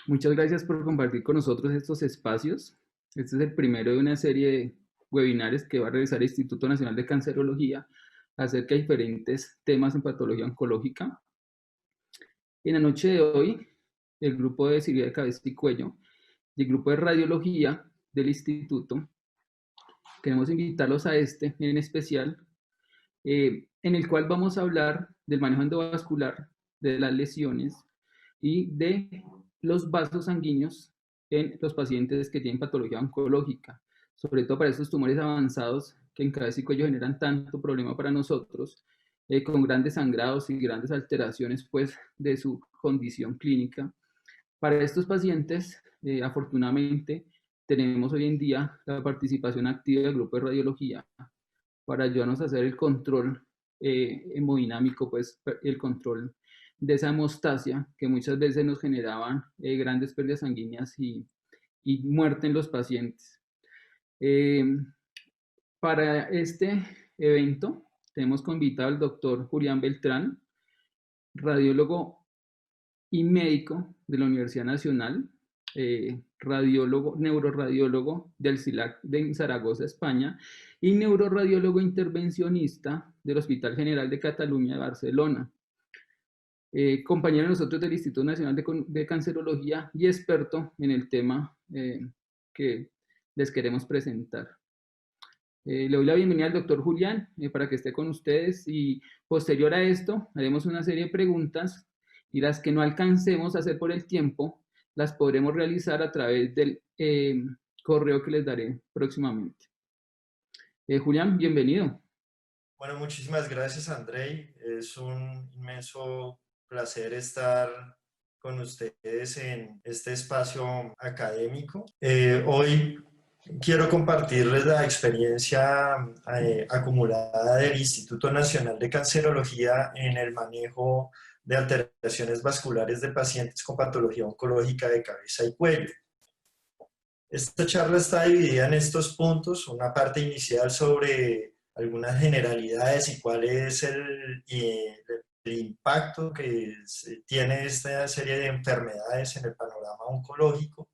Muchas gracias por compartir con nosotros estos espacios. Este es el primero de una serie de webinars que va a realizar el Instituto Nacional de Cancerología acerca de diferentes temas en patología oncológica. En la noche de hoy, el grupo de cirugía de cabeza y cuello y el grupo de radiología del instituto, queremos invitarlos a este en especial, en el cual vamos a hablar del manejo endovascular, de las lesiones y de los vasos sanguíneos en los pacientes que tienen patología oncológica, sobre todo para estos tumores avanzados que en cabeza y cuello generan tanto problema para nosotros, con grandes sangrados y grandes alteraciones pues, de su condición clínica. Para estos pacientes, afortunadamente, tenemos hoy en día la participación activa del grupo de radiología para ayudarnos a hacer el control hemodinámico, pues el control de esa hemostasia que muchas veces nos generaban grandes pérdidas sanguíneas y muerte en los pacientes. Eh, para este evento tenemos convitado al doctor Julián Beltrán, radiólogo y médico de la Universidad Nacional, radiólogo, neuroradiólogo del CILAC de Zaragoza, España, y neuroradiólogo intervencionista del Hospital General de Cataluña de Barcelona. Compañero de nosotros del Instituto Nacional de Cancerología y experto en el tema que les queremos presentar. Le doy la bienvenida al doctor Julián para que esté con ustedes y posterior a esto haremos una serie de preguntas y las que no alcancemos a hacer por el tiempo las podremos realizar a través del correo que les daré próximamente. Julián, bienvenido. Bueno, muchísimas gracias, Andrei. Es un inmenso placer estar con ustedes en este espacio académico. Hoy quiero compartirles la experiencia acumulada del Instituto Nacional de Cancerología en el manejo de alteraciones vasculares de pacientes con patología oncológica de cabeza y cuello. Esta charla está dividida en estos puntos, una parte inicial sobre algunas generalidades y cuál es el impacto que tiene esta serie de enfermedades en el panorama oncológico,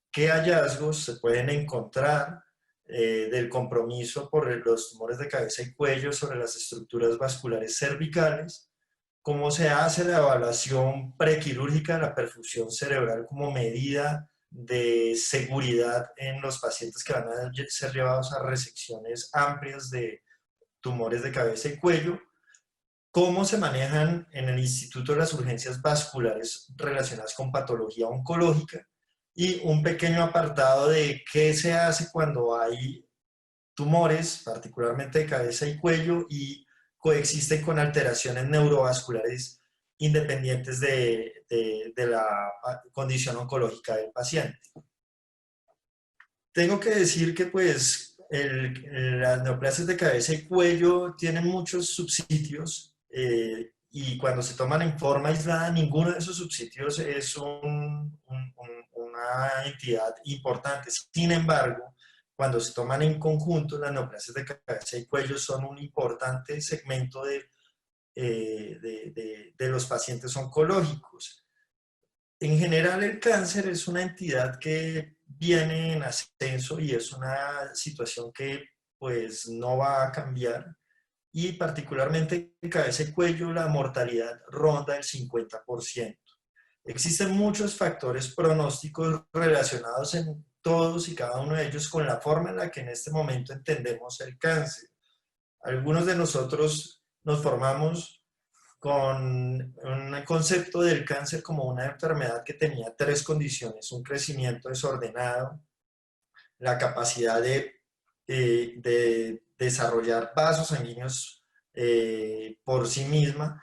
qué hallazgos se pueden encontrar del compromiso por los tumores de cabeza y cuello sobre las estructuras vasculares cervicales, cómo se hace la evaluación prequirúrgica de la perfusión cerebral como medida de seguridad en los pacientes que van a ser llevados a resecciones amplias de tumores de cabeza y cuello, cómo se manejan en el Instituto las urgencias vasculares relacionadas con patología oncológica y un pequeño apartado de qué se hace cuando hay tumores, particularmente de cabeza y cuello, y coexisten con alteraciones neurovasculares independientes de la condición oncológica del paciente. Tengo que decir que pues las neoplasias de cabeza y cuello tienen muchos subsitios y cuando se toman en forma aislada, ninguno de esos subsitios es una entidad importante. Sin embargo, cuando se toman en conjunto, las neoplasias de cabeza y cuello son un importante segmento de los pacientes oncológicos. En general, el cáncer es una entidad que viene en ascenso y es una situación que pues no va a cambiar, y particularmente en cabeza y cuello la mortalidad ronda el 50%. Existen muchos factores pronósticos relacionados en todos y cada uno de ellos con la forma en la que en este momento entendemos el cáncer. Algunos de nosotros nos formamos con un concepto del cáncer como una enfermedad que tenía tres condiciones: un crecimiento desordenado, la capacidad de desarrollar vasos sanguíneos por sí misma,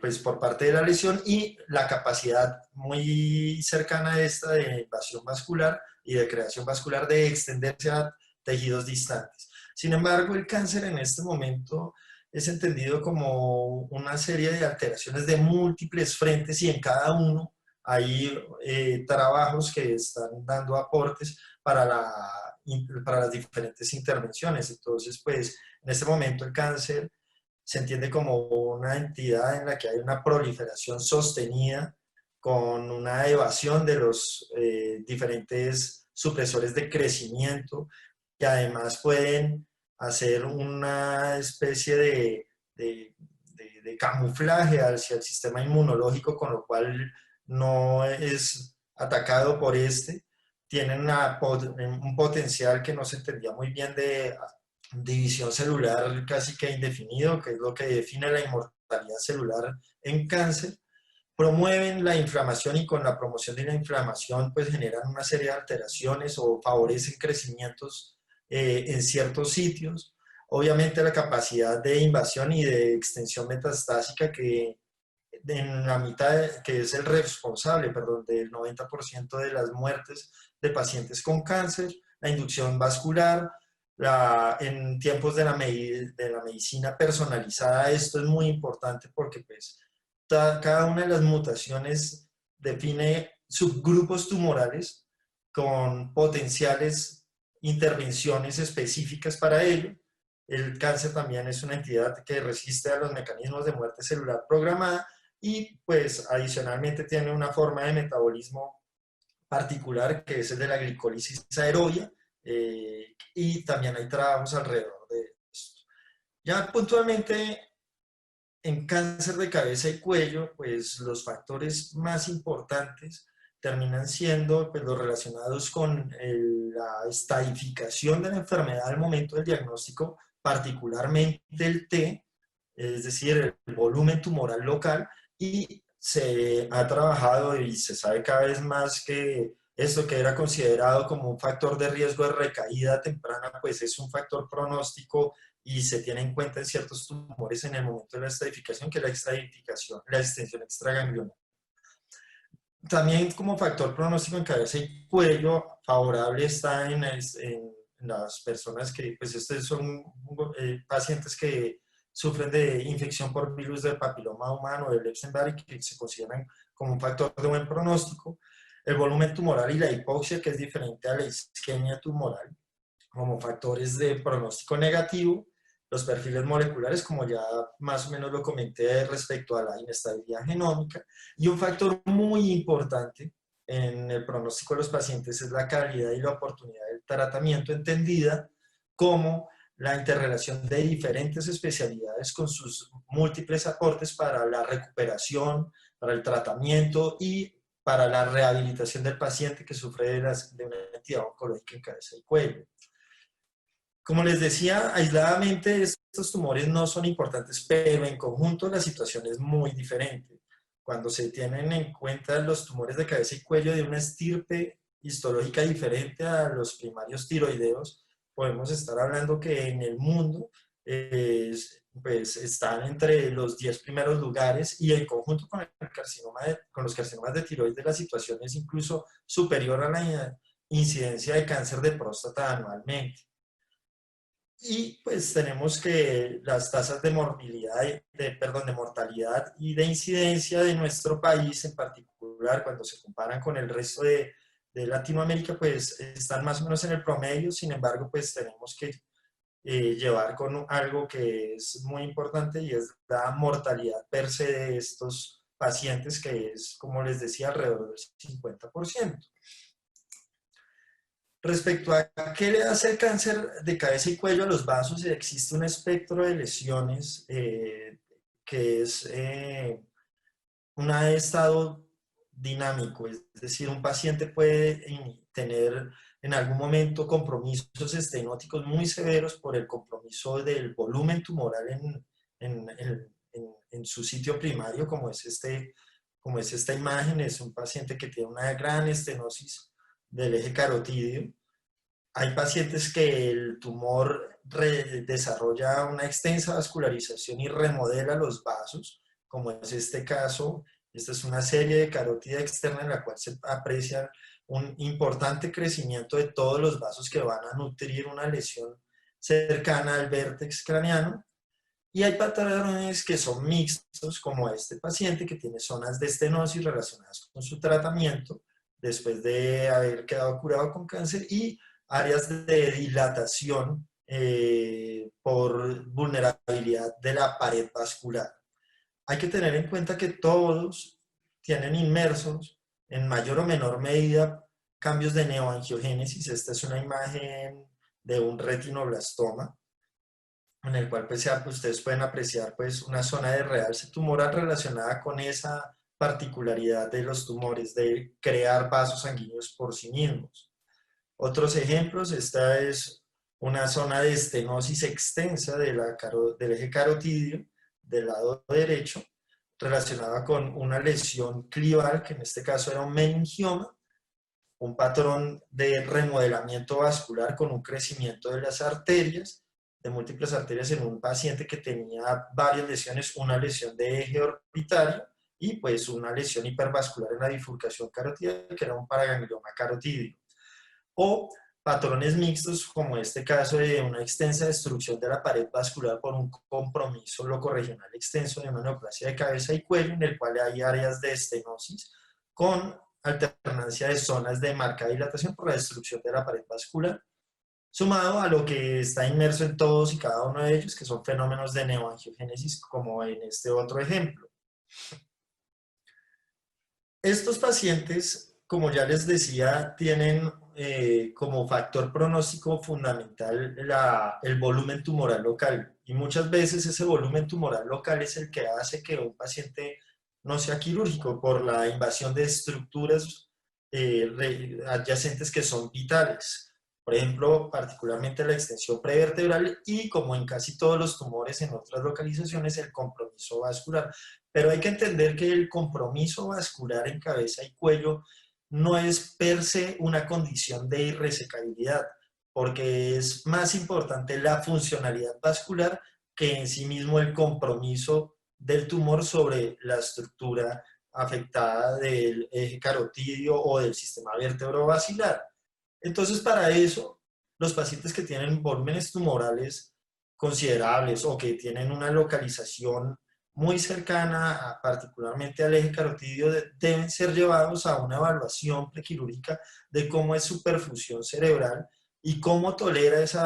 pues por parte de la lesión, y la capacidad muy cercana a esta de invasión vascular y de creación vascular de extenderse a tejidos distantes. Sin embargo, el cáncer en este momento es entendido como una serie de alteraciones de múltiples frentes y en cada uno hay trabajos que están dando aportes para las diferentes intervenciones. Entonces, pues en este momento el cáncer se entiende como una entidad en la que hay una proliferación sostenida con una evasión de los diferentes supresores de crecimiento, que además pueden hacer una especie de camuflaje hacia el sistema inmunológico, con lo cual no es atacado por este. Tienen un potencial que no se entendía muy bien de división celular casi que indefinido, que es lo que define la inmortalidad celular en cáncer. Promueven la inflamación y con la promoción de la inflamación pues generan una serie de alteraciones o favorecen crecimientos en ciertos sitios. Obviamente la capacidad de invasión y de extensión metastásica que en la mitad, que es el responsable, perdón, del 90% de las muertes de pacientes con cáncer, la inducción vascular, en tiempos de la medicina personalizada, esto es muy importante porque pues cada una de las mutaciones define subgrupos tumorales con potenciales intervenciones específicas para ello. El cáncer también es una entidad que resiste a los mecanismos de muerte celular programada y pues adicionalmente tiene una forma de metabolismo particular que es el de la glicólisis aerobia, y también hay trabajos alrededor de esto. Ya puntualmente en cáncer de cabeza y cuello, pues los factores más importantes terminan siendo pues, los relacionados con la estadificación de la enfermedad al momento del diagnóstico, particularmente el T, es decir, el volumen tumoral local, y se ha trabajado y se sabe cada vez más que esto que era considerado como un factor de riesgo de recaída temprana, pues es un factor pronóstico y se tiene en cuenta en ciertos tumores en el momento de la estadificación, que es la extensión extraganglionar. También como factor pronóstico en cabeza y cuello, favorable está en las personas que, pues estos son pacientes que sufren de infección por virus del papiloma humano, del Epstein-Barr, que se consideran como un factor de buen pronóstico. El volumen tumoral y la hipoxia, que es diferente a la isquemia tumoral, como factores de pronóstico negativo. Los perfiles moleculares, como ya más o menos lo comenté respecto a la inestabilidad genómica. Y un factor muy importante en el pronóstico de los pacientes es la calidad y la oportunidad del tratamiento, entendida como la interrelación de diferentes especialidades con sus múltiples aportes para la recuperación, para el tratamiento y para la rehabilitación del paciente que sufre de una entidad oncológica en cabeza y cuello. Como les decía, aisladamente estos tumores no son importantes, pero en conjunto la situación es muy diferente. Cuando se tienen en cuenta los tumores de cabeza y cuello de una estirpe histológica diferente a los primarios tiroideos, podemos estar hablando que en el mundo pues están entre los 10 primeros lugares, y en conjunto con, con los carcinomas de tiroides la situación es incluso superior a la incidencia de cáncer de próstata anualmente. Y pues tenemos que las tasas de morbilidad, de mortalidad y de incidencia de nuestro país en particular, cuando se comparan con el resto de Latinoamérica, pues están más o menos en el promedio. Sin embargo, pues tenemos que llevar con algo que es muy importante, y es la mortalidad per se de estos pacientes, que es, como les decía, alrededor del 50%. Respecto a qué le hace el cáncer de cabeza y cuello a los vasos, existe un espectro de lesiones que es un estado dinámico, es decir, un paciente puede tener en algún momento compromisos estenóticos muy severos por el compromiso del volumen tumoral en su sitio primario, como es esta imagen. Es un paciente que tiene una gran estenosis del eje carotídeo. Hay pacientes que el tumor desarrolla una extensa vascularización y remodela los vasos, como es este caso. Esta es una serie de carótida externa en la cual se aprecia un importante crecimiento de todos los vasos que van a nutrir una lesión cercana al vértex craneano. Y hay patrones que son mixtos, como este paciente que tiene zonas de estenosis relacionadas con su tratamiento después de haber quedado curado con cáncer, y áreas de dilatación por vulnerabilidad de la pared vascular. Hay que tener en cuenta que todos tienen inmersos en mayor o menor medida cambios de neoangiogénesis. Esta es una imagen de un retinoblastoma, en el cual pues, ustedes pueden apreciar pues, una zona de realce tumoral relacionada con esa particularidad de los tumores de crear vasos sanguíneos por sí mismos. Otros ejemplos, esta es una zona de estenosis extensa del eje carotidio del lado derecho, relacionada con una lesión clival, que en este caso era un meningioma, un patrón de remodelamiento vascular con un crecimiento de las arterias, de múltiples arterias en un paciente que tenía varias lesiones, una lesión de eje orbitario y pues una lesión hipervascular en la bifurcación carotidia, que era un paraganglioma carotidio. O patrones mixtos, como este caso de una extensa destrucción de la pared vascular por un compromiso locorregional extenso de una neoplasia de cabeza y cuello, en el cual hay áreas de estenosis con alternancia de zonas de marcada dilatación por la destrucción de la pared vascular, sumado a lo que está inmerso en todos y cada uno de ellos, que son fenómenos de neoangiogénesis, como en este otro ejemplo. Estos pacientes, como ya les decía, tienen como factor pronóstico fundamental el volumen tumoral local, y muchas veces ese volumen tumoral local es el que hace que un paciente no sea quirúrgico por la invasión de estructuras adyacentes que son vitales. Por ejemplo, particularmente la extensión prevertebral y, como en casi todos los tumores en otras localizaciones, el compromiso vascular. Pero hay que entender que el compromiso vascular en cabeza y cuello no es per se una condición de irresecabilidad, porque es más importante la funcionalidad vascular que en sí mismo el compromiso del tumor sobre la estructura afectada del eje carotidio o del sistema vértebro-basilar. Entonces, para eso, los pacientes que tienen volúmenes tumorales considerables o que tienen una localización muy cercana, particularmente al eje carotidio, deben ser llevados a una evaluación prequirúrgica de cómo es su perfusión cerebral y cómo toleraría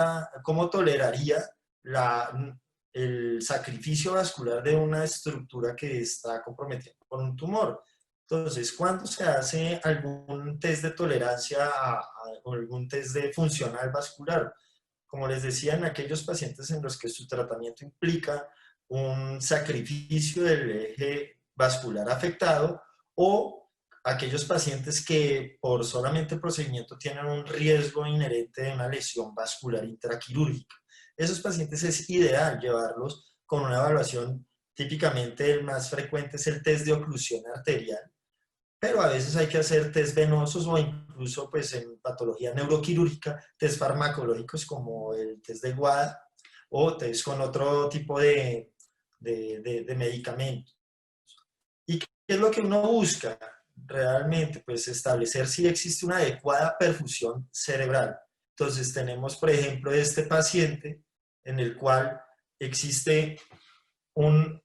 el sacrificio vascular de una estructura que está comprometida por un tumor. Entonces, cuando se hace algún test de tolerancia o algún test de funcional vascular, como les decía, en aquellos pacientes en los que su tratamiento implica un sacrificio del eje vascular afectado, o aquellos pacientes que por solamente procedimiento tienen un riesgo inherente de una lesión vascular intraquirúrgica. Esos pacientes es ideal llevarlos con una evaluación. Típicamente el más frecuente es el test de oclusión arterial, pero a veces hay que hacer test venosos o incluso pues en patología neuroquirúrgica, test farmacológicos como el test de WADA o test con otro tipo de medicamentos. ¿Y qué es lo que uno busca realmente? Pues establecer si existe una adecuada perfusión cerebral. Entonces tenemos, por ejemplo, este paciente en el cual existe una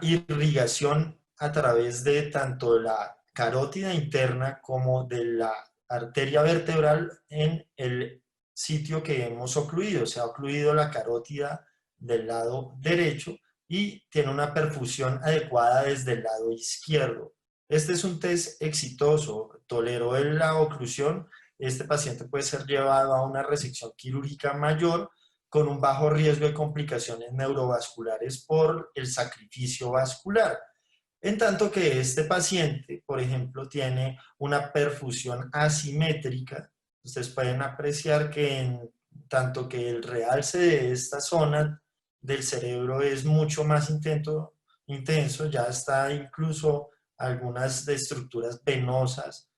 irrigación a través de tanto la carótida interna como de la arteria vertebral en el sitio que hemos ocluido. Se ha ocluido la carótida del lado derecho y tiene una perfusión adecuada desde el lado izquierdo. Este es un test exitoso, toleró la oclusión. Este paciente puede ser llevado a una resección quirúrgica mayor con un bajo riesgo de complicaciones neurovasculares por el sacrificio vascular. En tanto que este paciente, por ejemplo, tiene una perfusión asimétrica. Ustedes pueden apreciar que tanto que el realce de esta zona del cerebro es mucho más intenso, ya está incluso algunas de estructuras venosas,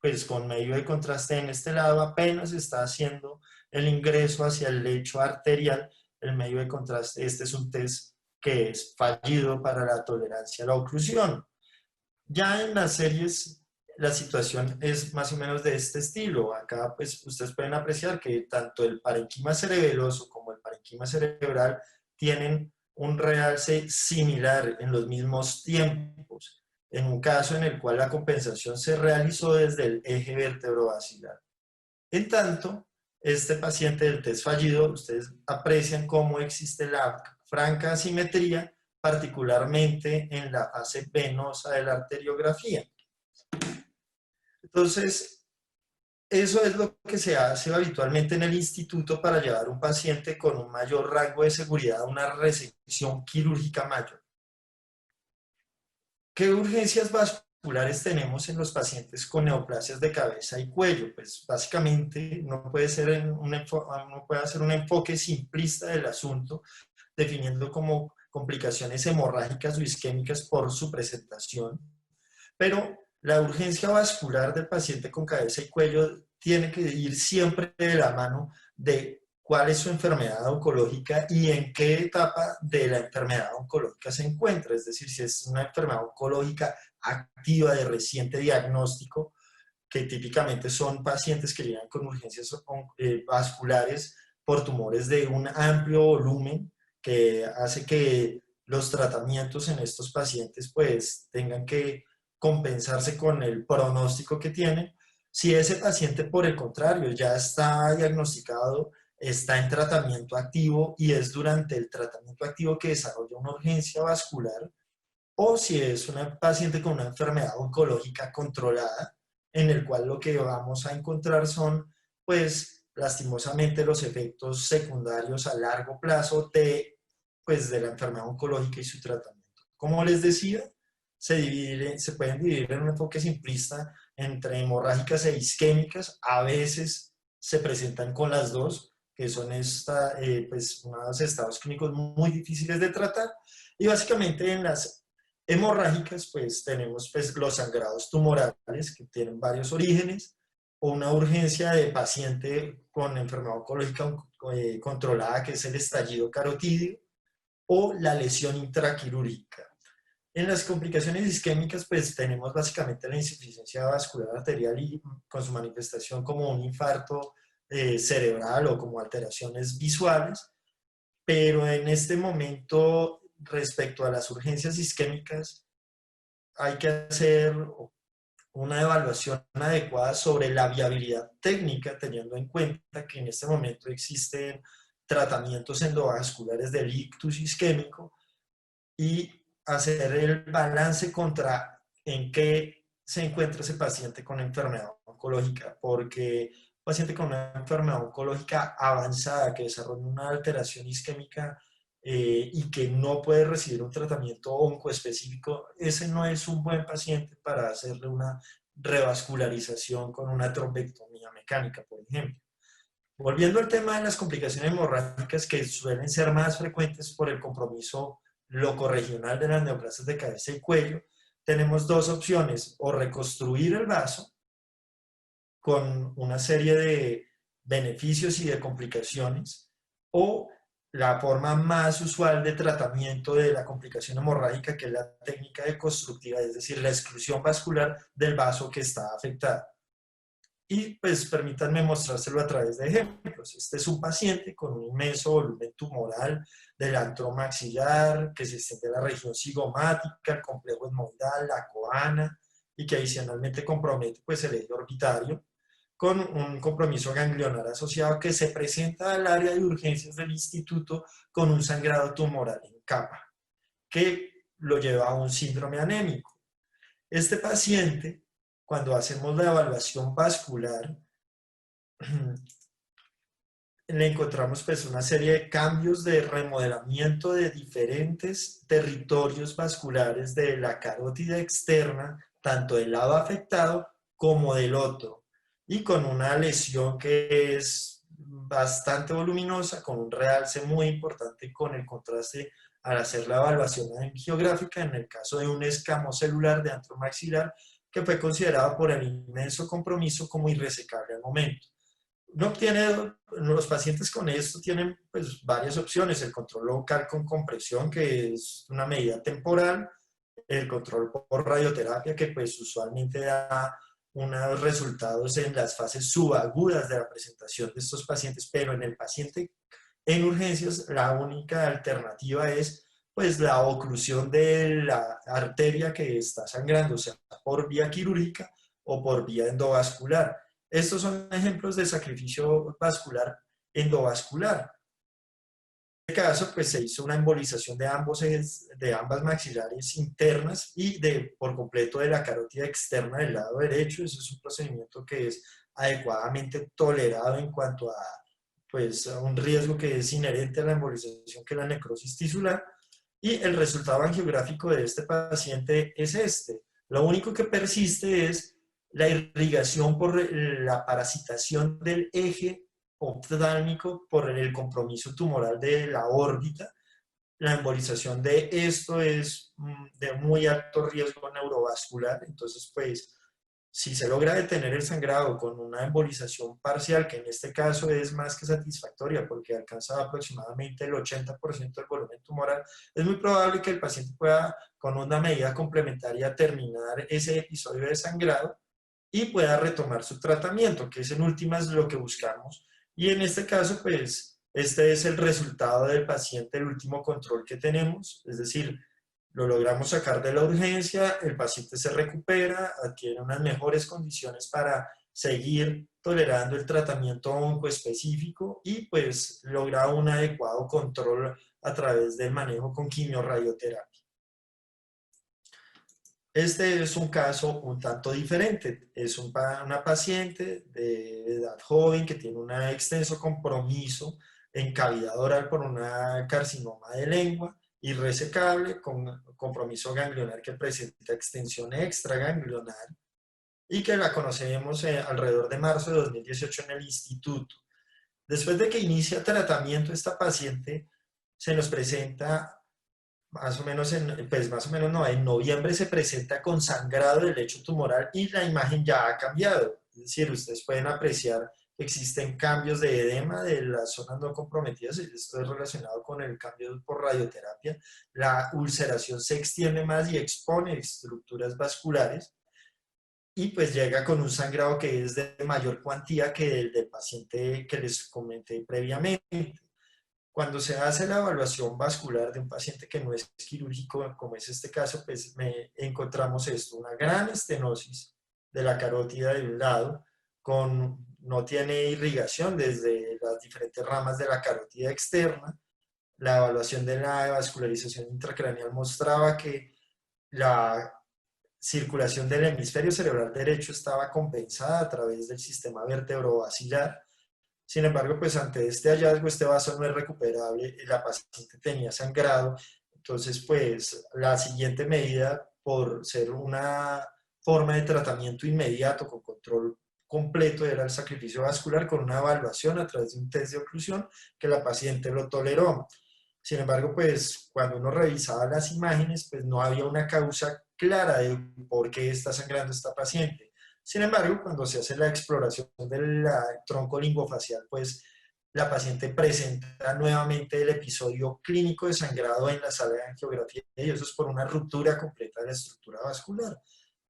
pues con medio de contraste en este lado apenas está haciendo el ingreso hacia el lecho arterial, el medio de contraste. Este es un test que es fallido para la tolerancia a la oclusión. Ya en las series la situación es más o menos de este estilo. Acá pues ustedes pueden apreciar que tanto el parenquima cerebeloso como el parenquima cerebral tienen un realce similar en los mismos tiempos, en un caso en el cual la compensación se realizó desde el eje vertebrovascular. En tanto, este paciente del test fallido, ustedes aprecian cómo existe la franca asimetría particularmente en la fase venosa de la arteriografía. Entonces, eso es lo que se hace habitualmente en el instituto para llevar a un paciente con un mayor rango de seguridad a una resección quirúrgica mayor. ¿Qué urgencias vasculares tenemos en los pacientes con neoplasias de cabeza y cuello? Pues básicamente uno puede hacer un enfoque simplista del asunto, definiendo como complicaciones hemorrágicas o isquémicas por su presentación, pero la urgencia vascular del paciente con cabeza y cuello tiene que ir siempre de la mano de cuál es su enfermedad oncológica y en qué etapa de la enfermedad oncológica se encuentra. Es decir, si es una enfermedad oncológica activa de reciente diagnóstico, que típicamente son pacientes que llegan con urgencias vasculares por tumores de un amplio volumen, que hace que los tratamientos en estos pacientes pues tengan que compensarse con el pronóstico que tienen. Si ese paciente, por el contrario, ya está diagnosticado, está en tratamiento activo y es durante el tratamiento activo que desarrolla una urgencia vascular, o si es una paciente con una enfermedad oncológica controlada, en el cual lo que vamos a encontrar son, pues, lastimosamente los efectos secundarios a largo plazo pues, de la enfermedad oncológica y su tratamiento. Como les decía, se pueden dividir en un enfoque simplista entre hemorrágicas e isquémicas. A veces se presentan con las dos, que son pues, unos estados clínicos muy difíciles de tratar. Y básicamente en las hemorrágicas, pues tenemos pues, los sangrados tumorales, que tienen varios orígenes, o una urgencia de paciente con enfermedad oncológica controlada, que es el estallido carotídeo, o la lesión intraquirúrgica. En las complicaciones isquémicas, pues tenemos básicamente la insuficiencia vascular arterial y con su manifestación como un infarto cerebral o como alteraciones visuales, pero en este momento, respecto a las urgencias isquémicas, hay que hacer una evaluación adecuada sobre la viabilidad técnica, teniendo en cuenta que en este momento existen tratamientos endovasculares del ictus isquémico, y hacer el balance contra en qué se encuentra ese paciente con enfermedad oncológica, porque un paciente con una enfermedad oncológica avanzada que desarrolla una alteración isquémica y que no puede recibir un tratamiento oncoespecífico, ese no es un buen paciente para hacerle una revascularización con una trombectomía mecánica, por ejemplo. Volviendo al tema de las complicaciones hemorrágicas, que suelen ser más frecuentes por el compromiso locorregional de las neoplasias de cabeza y cuello, tenemos dos opciones: o reconstruir el vaso con una serie de beneficios y de complicaciones, o la forma más usual de tratamiento de la complicación hemorrágica, que es la técnica deconstructiva, es decir, la exclusión vascular del vaso que está afectado. Y pues permítanme mostrárselo a través de ejemplos. Este es un paciente con un inmenso volumen tumoral del antro maxilar que se extiende a la región cigomática, el complejo etmoidal, la coana, y que adicionalmente compromete pues, el eje orbitario, con un compromiso ganglionar asociado, que se presenta al área de urgencias del instituto con un sangrado tumoral en capa, que lo lleva a un síndrome anémico. Este paciente, cuando hacemos la evaluación vascular, le encontramos pues una serie de cambios de remodelamiento de diferentes territorios vasculares de la carótida externa, tanto del lado afectado como del otro, y con una lesión que es bastante voluminosa, con un realce muy importante con el contraste al hacer la evaluación angiográfica en el caso de un escamo celular de antro maxilar, que fue considerado por el inmenso compromiso como irresecable al momento. Los pacientes con esto tienen pues, varias opciones: el control local con compresión, que es una medida temporal; el control por radioterapia, que pues usualmente da unos resultados en las fases subagudas de la presentación de estos pacientes, pero en el paciente en urgencias la única alternativa es pues la oclusión de la arteria que está sangrando, o sea, por vía quirúrgica o por vía endovascular. Estos son ejemplos de sacrificio vascular endovascular. caso, pues se hizo una embolización de de ambas maxilares internas y por completo de la carótida externa del lado derecho. Ese es un procedimiento que es adecuadamente tolerado en cuanto a, pues, a un riesgo que es inherente a la embolización, que es la necrosis tisular. Y el resultado angiográfico de este paciente es este. Lo único que persiste es la irrigación por la parasitación del eje oftálmico por el compromiso tumoral de la órbita. La embolización de esto es de muy alto riesgo neurovascular, entonces pues si se logra detener el sangrado con una embolización parcial, que en este caso es más que satisfactoria porque alcanza aproximadamente el 80% del volumen tumoral, es muy probable que el paciente pueda, con una medida complementaria, terminar ese episodio de sangrado y pueda retomar su tratamiento, que es en últimas lo que buscamos. Y en este caso, pues, este es el resultado del paciente, el último control que tenemos, es decir, lo logramos sacar de la urgencia, el paciente se recupera, adquiere unas mejores condiciones para seguir tolerando el tratamiento oncoespecífico y pues logra un adecuado control a través del manejo con quimiorradioterapia. Este es un caso un tanto diferente. Es una paciente de edad joven que tiene un extenso compromiso en cavidad oral por una carcinoma de lengua irresecable con compromiso ganglionar que presenta extensión extraganglionar y que la conocemos alrededor de marzo de 2018 en el instituto. Después de que inicia tratamiento, esta paciente se nos presenta más o menos en noviembre se presenta con sangrado del lecho tumoral y la imagen ya ha cambiado. Es decir, ustedes pueden apreciar que existen cambios de edema de las zonas no comprometidas, y esto es relacionado con el cambio por radioterapia. La ulceración se extiende más y expone estructuras vasculares y pues llega con un sangrado que es de mayor cuantía que el del paciente que les comenté previamente. Cuando se hace la evaluación vascular de un paciente que no es quirúrgico, como es este caso, pues encontramos esto, una gran estenosis de la carótida de un lado, no tiene irrigación desde las diferentes ramas de la carótida externa. La evaluación de la vascularización intracraneal mostraba que la circulación del hemisferio cerebral derecho estaba compensada a través del sistema vertebrovascular. Sin embargo, pues ante este hallazgo, este vaso no es recuperable, la paciente tenía sangrado, entonces pues la siguiente medida, por ser una forma de tratamiento inmediato con control completo, era el sacrificio vascular con una evaluación a través de un test de oclusión que la paciente lo toleró. Sin embargo, pues cuando uno revisaba las imágenes, pues no había una causa clara de por qué está sangrando esta paciente. Sin embargo, cuando se hace la exploración del tronco lingofacial, pues la paciente presenta nuevamente el episodio clínico de sangrado en la sala de angiografía y eso es por una ruptura completa de la estructura vascular.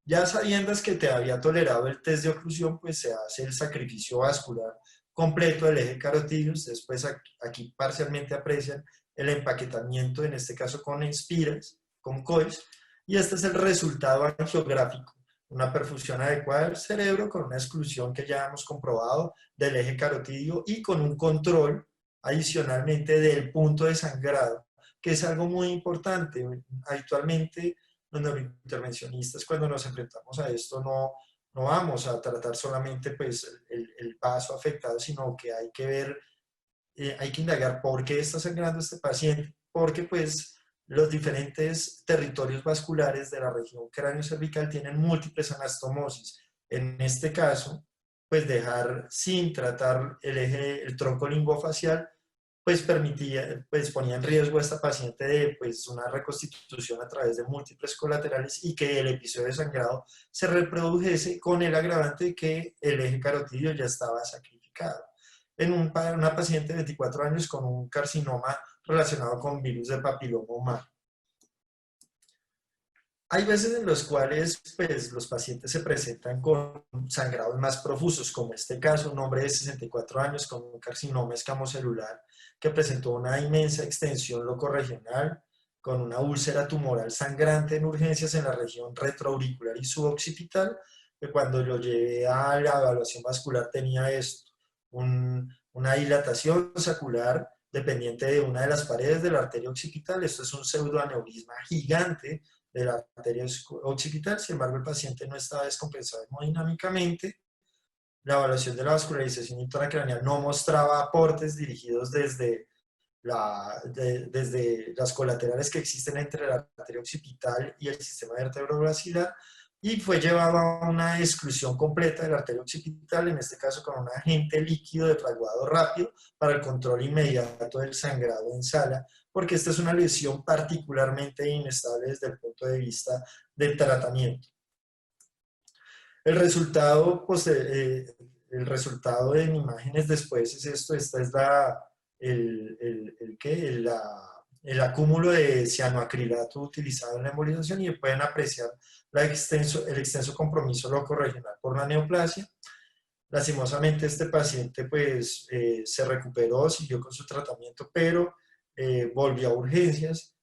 Ya sabiendo que te había tolerado el test de oclusión, pues se hace el sacrificio vascular completo del eje carotidio. Después aquí parcialmente aprecian el empaquetamiento, en este caso con espiras, con COIS, y este es el resultado angiográfico. Una perfusión adecuada del cerebro con una exclusión que ya hemos comprobado del eje carotidio y con un control adicionalmente del punto de sangrado, que es algo muy importante. Habitualmente los neurointervencionistas cuando nos enfrentamos a esto no vamos a tratar solamente pues, el vaso afectado, sino que hay que ver, hay que indagar por qué está sangrando este paciente, porque pues los diferentes territorios vasculares de la región cráneo-cervical tienen múltiples anastomosis. En este caso, pues dejar sin tratar el tronco lingofacial, pues ponía en riesgo a esta paciente de pues, una reconstitución a través de múltiples colaterales y que el episodio de sangrado se reprodujese con el agravante de que el eje carotidio ya estaba sacrificado. En una paciente de 24 años con un carcinoma relacionado con virus del papiloma humano. Hay veces en los cuales pues, los pacientes se presentan con sangrados más profusos, como este caso, un hombre de 64 años con un carcinoma escamocelular que presentó una inmensa extensión locorregional, con una úlcera tumoral sangrante en urgencias en la región retroauricular y suboccipital, que cuando lo llevé a la evaluación vascular tenía esto, una dilatación saccular dependiente de una de las paredes de la arteria occipital. Esto es un pseudoaneurisma gigante de la arteria occipital. Sin embargo, el paciente no estaba descompensado hemodinámicamente. La evaluación de la vascularización intracraneal no mostraba aportes dirigidos desde las colaterales que existen entre la arteria occipital y el sistema vertebrovascular, y fue llevado a una exclusión completa de la arteria occipital, en este caso con un agente líquido de fraguado rápido para el control inmediato del sangrado en sala, porque esta es una lesión particularmente inestable desde el punto de vista del tratamiento. El resultado, pues, el resultado en imágenes después es esto. Esta es el acúmulo de cianoacrilato utilizado en la embolización, y pueden apreciar el extenso compromiso locorregional por la neoplasia. Lastimosamente este paciente pues se recuperó, siguió con su tratamiento, pero volvió a urgencias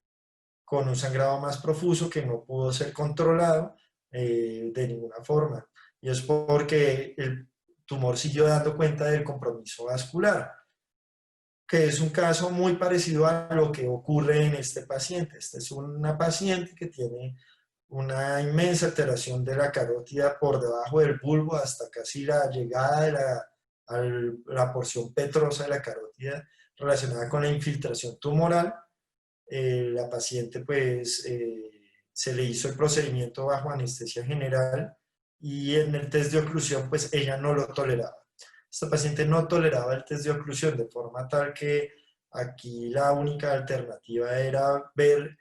con un sangrado más profuso que no pudo ser controlado de ninguna forma. Y es porque el tumor siguió dando cuenta del compromiso vascular, que es un caso muy parecido a lo que ocurre en este paciente. Esta es una paciente que tiene una inmensa alteración de la carótida por debajo del bulbo hasta casi la llegada de la porción petrosa de la carótida relacionada con la infiltración tumoral. La paciente pues se le hizo el procedimiento bajo anestesia general, y en el test de oclusión pues ella no lo toleraba. Esta paciente no toleraba el test de oclusión, de forma tal que aquí la única alternativa era ver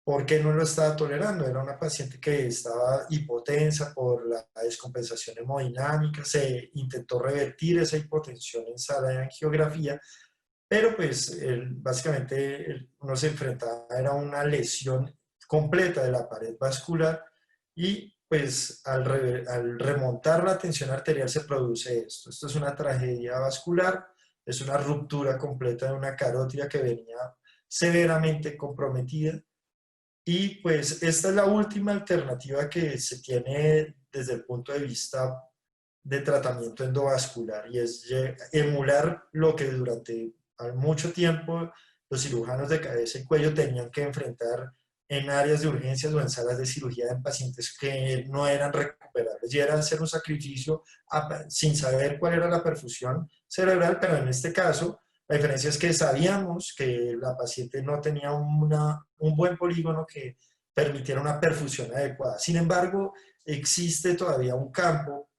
por qué no lo estaba tolerando. Era una paciente que estaba hipotensa por la descompensación hemodinámica. Se intentó revertir esa hipotensión en sala de angiografía, pero pues básicamente uno se enfrentaba a una lesión completa de la pared vascular, y pues al remontar la tensión arterial se produce esto. Esto es una tragedia vascular, es una ruptura completa de una carótida que venía severamente comprometida, y pues esta es la última alternativa que se tiene desde el punto de vista de tratamiento endovascular, y es emular lo que durante mucho tiempo los cirujanos de cabeza y cuello tenían que enfrentar en áreas de urgencias o en salas de cirugía en pacientes que no eran recuperables, y era hacer un sacrificio sin saber cuál era la perfusión cerebral. Pero en este caso la diferencia es que sabíamos que la paciente no tenía un buen polígono que permitiera una perfusión adecuada. Sin embargo, existe todavía un campo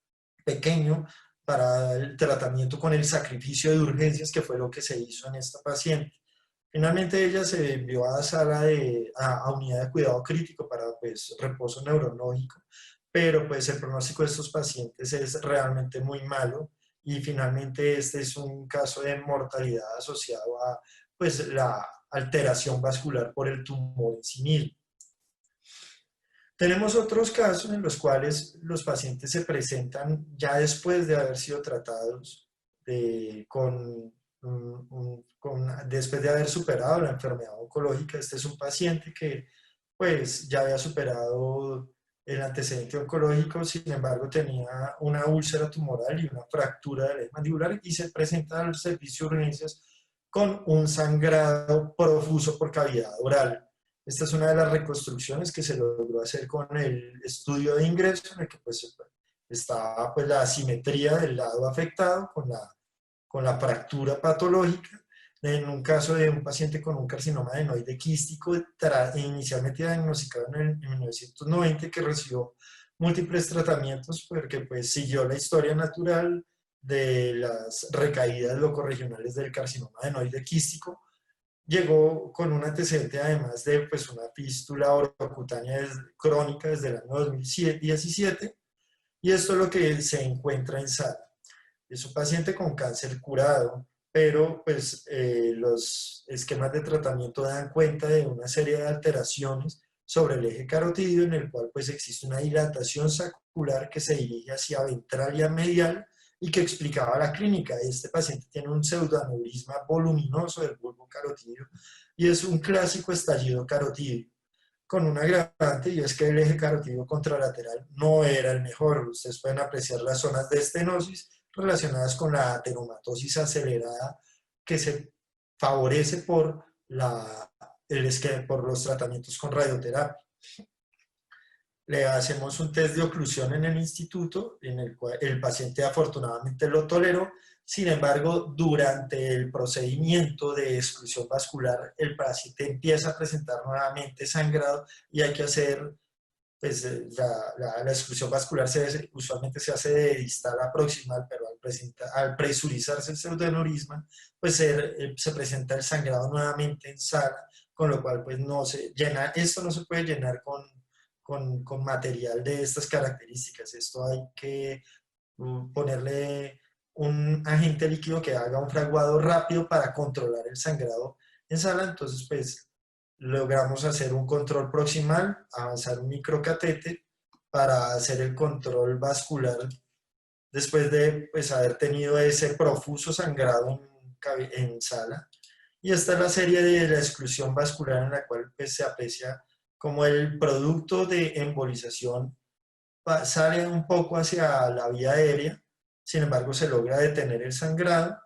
pequeño para el tratamiento con el sacrificio de urgencias, que fue lo que se hizo en esta paciente. Finalmente ella se envió a a unidad de cuidado crítico para pues reposo neurológico, pero pues el pronóstico de estos pacientes es realmente muy malo, y finalmente este es un caso de mortalidad asociado a pues la alteración vascular por el tumor en sí mismo. Tenemos otros casos en los cuales los pacientes se presentan ya después de haber sido tratados después de haber superado la enfermedad oncológica. Este es un paciente que pues ya había superado el antecedente oncológico, sin embargo tenía una úlcera tumoral y una fractura de la mandibular, y se presenta al servicio de urgencias con un sangrado profuso por cavidad oral. Esta es una de las reconstrucciones que se logró hacer con el estudio de ingreso, en el que pues estaba pues la asimetría del lado afectado con la fractura patológica, en un caso de un paciente con un carcinoma adenoide quístico inicialmente diagnosticado en 1990, que recibió múltiples tratamientos porque pues siguió la historia natural de las recaídas locorregionales del carcinoma adenoide quístico. Llegó con un antecedente además de pues una fístula orocutánea crónica desde el año 2017, y esto es lo que se encuentra en sala. Es un paciente con cáncer curado, pero pues los esquemas de tratamiento dan cuenta de una serie de alteraciones sobre el eje carotídeo, en el cual pues existe una dilatación saccular que se dirige hacia ventral y medial, y que explicaba la clínica. Este paciente tiene un pseudoaneurisma voluminoso del bulbo carotídeo, y es un clásico estallido carotídeo, con un agravante, y es que el eje carotídeo contralateral no era el mejor. Ustedes pueden apreciar las zonas de estenosis relacionadas con la ateromatosis acelerada que se favorece por, por los tratamientos con radioterapia. Le hacemos un test de oclusión en el instituto, en el cual el paciente afortunadamente lo toleró. Sin embargo, durante el procedimiento de exclusión vascular, el paciente empieza a presentar nuevamente sangrado y hay que hacer, pues la exclusión vascular usualmente se hace de distal a proximal, pero al presurizarse el pseudoaneurisma, pues se presenta el sangrado nuevamente en sala, con lo cual pues no se llena, esto no se puede llenar con material de estas características. Esto hay que ponerle un agente líquido que haga un fraguado rápido para controlar el sangrado en sala. Entonces, pues, logramos hacer un control proximal, avanzar un microcatéter para hacer el control vascular después de pues, haber tenido ese profuso sangrado en sala. Y esta es la serie de la exclusión vascular en la cual pues, se aprecia como el producto de embolización sale un poco hacia la vía aérea, sin embargo se logra detener el sangrado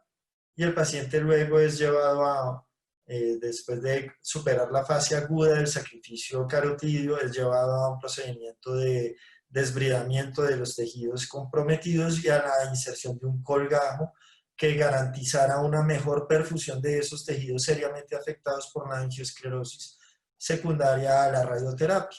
y el paciente luego es llevado a, después de superar la fase aguda del sacrificio carotidio, es llevado a un procedimiento de desbridamiento de los tejidos comprometidos y a la inserción de un colgajo que garantizara una mejor perfusión de esos tejidos seriamente afectados por la angiosclerosis secundaria a la radioterapia.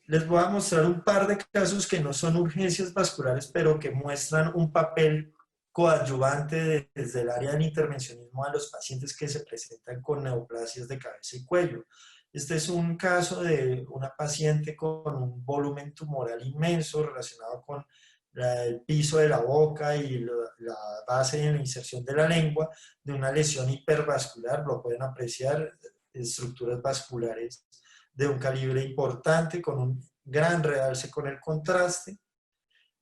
Les voy a mostrar un par de casos que no son urgencias vasculares, pero que muestran un papel coadyuvante desde el área del intervencionismo a los pacientes que se presentan con neoplasias de cabeza y cuello. Este es un caso de una paciente con un volumen tumoral inmenso relacionado con el piso de la boca y la base de la inserción de la lengua, de una lesión hipervascular. Lo pueden apreciar, estructuras vasculares de un calibre importante, con un gran realce con el contraste,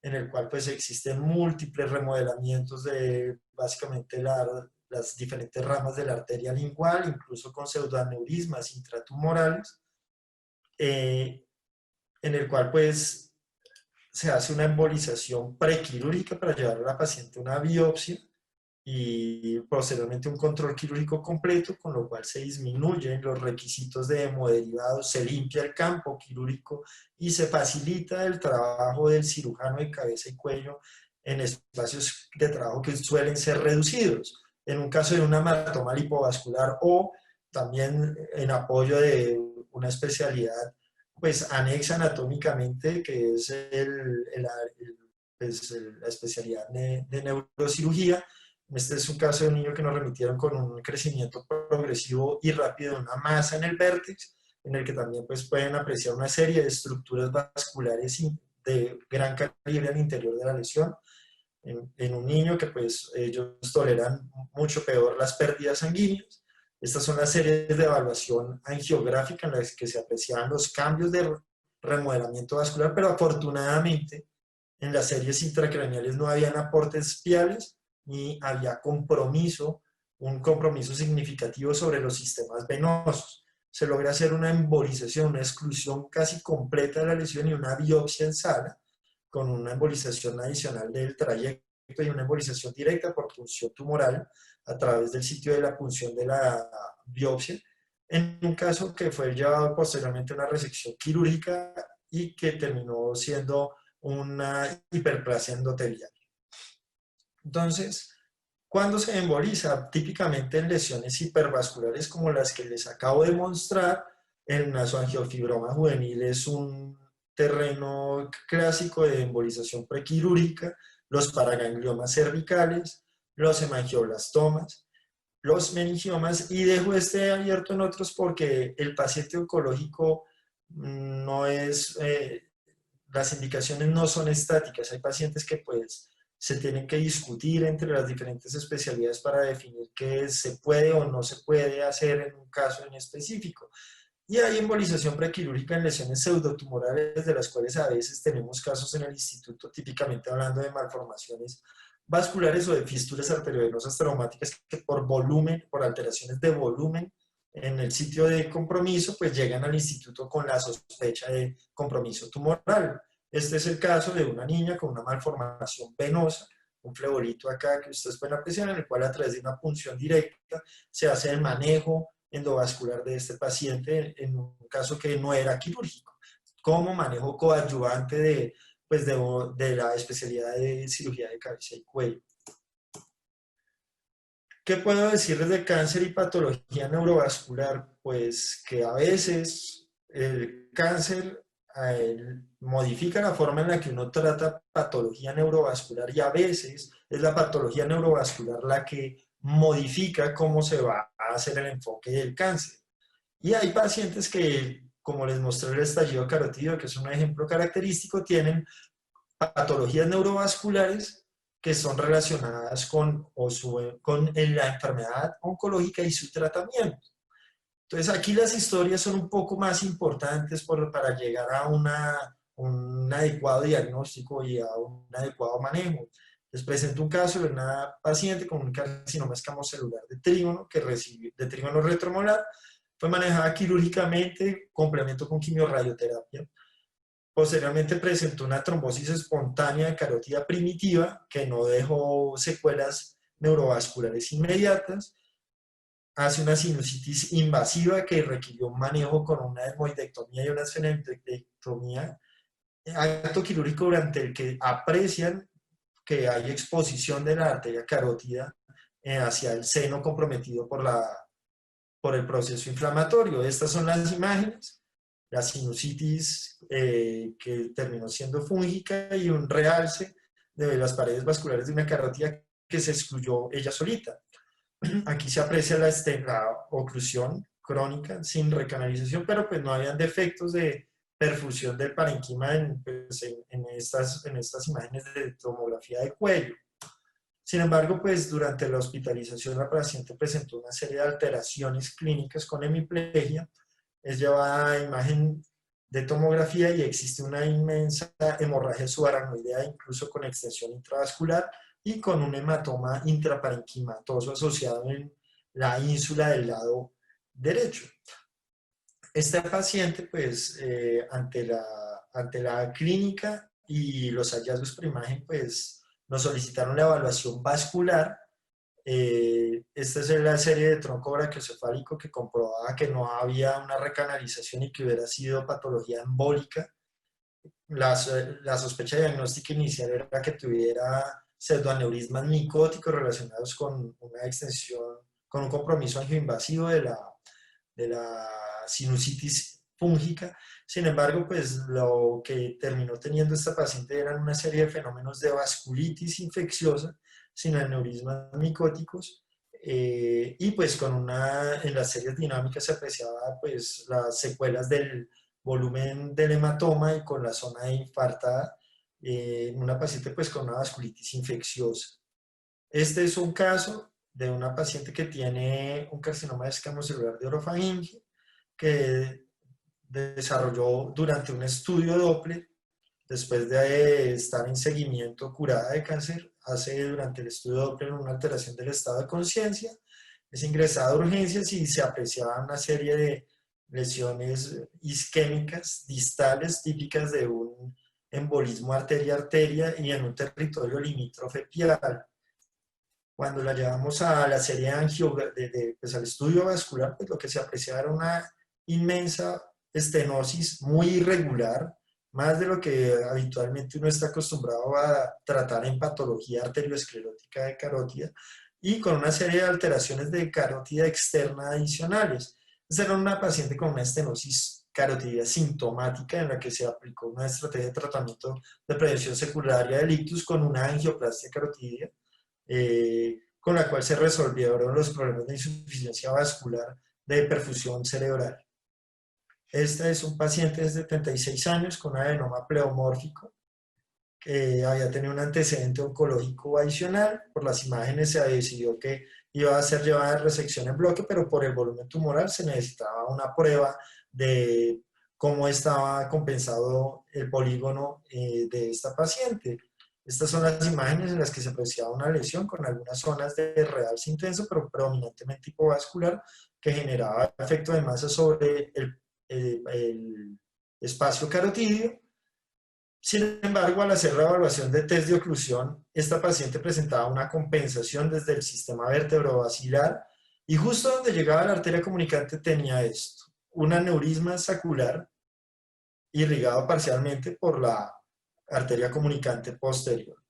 en el cual pues existen múltiples remodelamientos de básicamente las diferentes ramas de la arteria lingual, incluso con pseudoaneurismas intratumorales, en el cual pues se hace una embolización prequirúrgica para llevar a la paciente una biopsia y posteriormente un control quirúrgico completo, con lo cual se disminuyen los requisitos de hemoderivados, se limpia el campo quirúrgico y se facilita el trabajo del cirujano de cabeza y cuello en espacios de trabajo que suelen ser reducidos. En un caso de una hematoma lipovascular o también en apoyo de una especialidad pues anexa anatómicamente, que es la especialidad de neurocirugía. Este es un caso de un niño que nos remitieron con un crecimiento progresivo y rápido de una masa en el vértex, en el que también pues, pueden apreciar una serie de estructuras vasculares de gran calibre al interior de la lesión. En un niño que pues ellos toleran mucho peor las pérdidas sanguíneas. Estas son las series de evaluación angiográfica en las que se apreciaban los cambios de remodelamiento vascular, pero afortunadamente en las series intracraneales no habían aportes viales ni había un compromiso significativo sobre los sistemas venosos. Se logra hacer una embolización, una exclusión casi completa de la lesión y una biopsia en sala, con una embolización adicional del trayecto y una embolización directa por punción tumoral a través del sitio de la punción de la biopsia, en un caso que fue llevado posteriormente a una resección quirúrgica y que terminó siendo una hiperplasia endotelial. Entonces, ¿cuándo se emboliza? Típicamente en lesiones hipervasculares como las que les acabo de mostrar. El nasoangiofibroma juvenil es un terreno clásico de embolización prequirúrgica, los paragangliomas cervicales, los hemangioblastomas, los meningiomas, y dejo este abierto en otros porque el paciente oncológico no es, las indicaciones no son estáticas. Hay pacientes que pues se tienen que discutir entre las diferentes especialidades para definir qué se puede o no se puede hacer en un caso en específico. Y hay embolización prequirúrgica en lesiones pseudotumorales, de las cuales a veces tenemos casos en el instituto, típicamente hablando de malformaciones vasculares o de fístulas arteriovenosas traumáticas que por volumen, por alteraciones de volumen en el sitio de compromiso, pues llegan al instituto con la sospecha de compromiso tumoral. Este es el caso de una niña con una malformación venosa un flebolito acá que ustedes pueden apreciar, en el cual a través de una punción directa se hace el manejo endovascular de este paciente en un caso que no era quirúrgico, como manejo coadyuvante pues de la especialidad de cirugía de cabeza y cuello. ¿Qué puedo decirles de cáncer y patología neurovascular? Pues que a veces el cáncer modifica la forma en la que uno trata patología neurovascular y a veces es la patología neurovascular la que modifica cómo se va a hacer el enfoque del cáncer. Y hay pacientes que, como les mostré el estallido carotídeo, que es un ejemplo característico, tienen patologías neurovasculares que son relacionadas con la enfermedad oncológica y su tratamiento. Entonces aquí las historias son un poco más importantes para llegar a un adecuado diagnóstico y a un adecuado manejo. Les presento un caso de una paciente con un carcinoma escamocelular de trígono retromolar. Fue manejada quirúrgicamente, complemento con quimiorradioterapia. Posteriormente presentó una trombosis espontánea de carótida primitiva que no dejó secuelas neurovasculares inmediatas. Hace una sinusitis invasiva que requirió un manejo con una dermoidectomía y una esfenectomía, acto quirúrgico durante el que aprecian que hay exposición de la arteria carótida hacia el seno comprometido por el proceso inflamatorio. Estas son las imágenes, la sinusitis que terminó siendo fúngica y un realce de las paredes vasculares de una carótida que se excluyó ella solita. Aquí se aprecia la oclusión crónica sin recanalización, pero pues no habían defectos de perfusión del parenquima en estas imágenes de tomografía de cuello. Sin embargo, pues durante la hospitalización la paciente presentó una serie de alteraciones clínicas con hemiplegia, es llevada a imagen de tomografía y existe una inmensa hemorragia subaracnoidea, incluso con extensión intravascular y con un hematoma intraparenquimatoso asociado en la ínsula del lado derecho. Esta paciente, pues, ante la clínica y los hallazgos por imagen, pues, nos solicitaron la evaluación vascular. Esta es la serie de tronco brachiocefálico que comprobaba que no había una recanalización y que hubiera sido patología embólica. La sospecha diagnóstica inicial era que tuviera pseudoaneurismas micóticos relacionados con una extensión, con un compromiso angioinvasivo de la sinusitis fúngica. Sin embargo, pues lo que terminó teniendo esta paciente eran una serie de fenómenos de vasculitis infecciosa sin aneurismas micóticos y pues en las series dinámicas se apreciaba pues las secuelas del volumen del hematoma y con la zona infartada, una paciente pues con una vasculitis infecciosa. Este es un caso de una paciente que tiene un carcinoma escamocelular de orofaringe que desarrolló durante un estudio Doppler, después de estar en seguimiento curada de cáncer, hace durante el estudio Doppler una alteración del estado de conciencia, es ingresada a urgencias y se apreciaba una serie de lesiones isquémicas distales típicas de un embolismo arteria-arteria y en un territorio limítrofe pial. Cuando la llevamos a la serie pues al estudio vascular, pues lo que se apreciaba era una inmensa estenosis muy irregular, más de lo que habitualmente uno está acostumbrado a tratar en patología arteriosclerótica de carótida, y con una serie de alteraciones de carótida externa adicionales. Esta era una paciente con una estenosis carotidia sintomática en la que se aplicó una estrategia de tratamiento de prevención secundaria del ictus con una angioplastia carotidia, con la cual se resolvieron los problemas de insuficiencia vascular de perfusión cerebral. Este es un paciente de 76 años con adenoma pleomórfico que había tenido un antecedente oncológico adicional. Por las imágenes se decidió que iba a ser llevada a resección en bloque, pero por el volumen tumoral se necesitaba una prueba de cómo estaba compensado el polígono de esta paciente. Estas son las imágenes en las que se apreciaba una lesión con algunas zonas de realce intenso, pero predominantemente hipovascular, que generaba efecto de masa sobre el espacio carotídeo. Sin embargo, al hacer la evaluación de test de oclusión, esta paciente presentaba una compensación desde el sistema vertebrovascular y justo donde llegaba la arteria comunicante tenía esto, un aneurisma saccular irrigado parcialmente por la arteria comunicante posterior.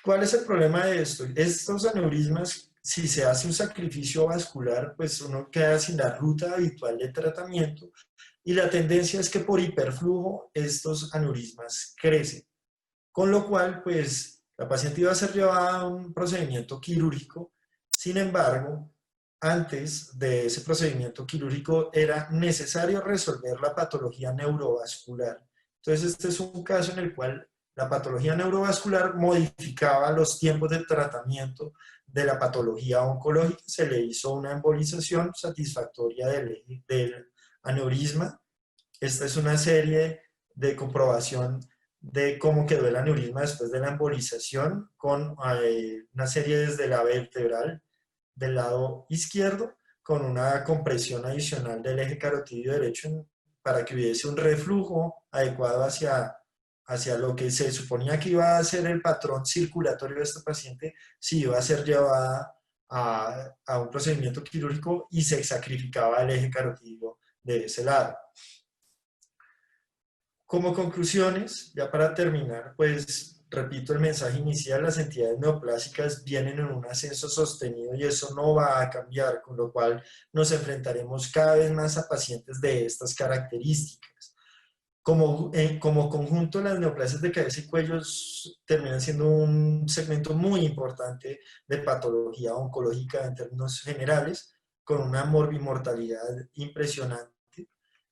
¿Cuál es el problema de esto? Estos aneurismas, si se hace un sacrificio vascular, pues uno queda sin la ruta habitual de tratamiento y la tendencia es que por hiperflujo estos aneurismas crecen. Con lo cual, pues la paciente iba a ser llevada a un procedimiento quirúrgico. Sin embargo, antes de ese procedimiento quirúrgico era necesario resolver la patología neurovascular. Entonces, este es un caso en el cual la patología neurovascular modificaba los tiempos de tratamiento de la patología oncológica. Se le hizo una embolización satisfactoria del aneurisma. Esta es una serie de comprobación de cómo quedó el aneurisma después de la embolización con una serie desde la vertebral del lado izquierdo con una compresión adicional del eje carotidio derecho para que hubiese un reflujo adecuado hacia lo que se suponía que iba a ser el patrón circulatorio de esta paciente si iba a ser llevada a un procedimiento quirúrgico y se sacrificaba el eje carotidio de ese lado. Como conclusiones, ya para terminar, pues repito el mensaje inicial, las entidades neoplásicas vienen en un ascenso sostenido y eso no va a cambiar, con lo cual nos enfrentaremos cada vez más a pacientes de estas características. Como conjunto, las neoplasias de cabeza y cuello terminan siendo un segmento muy importante de patología oncológica en términos generales, con una morbimortalidad impresionante.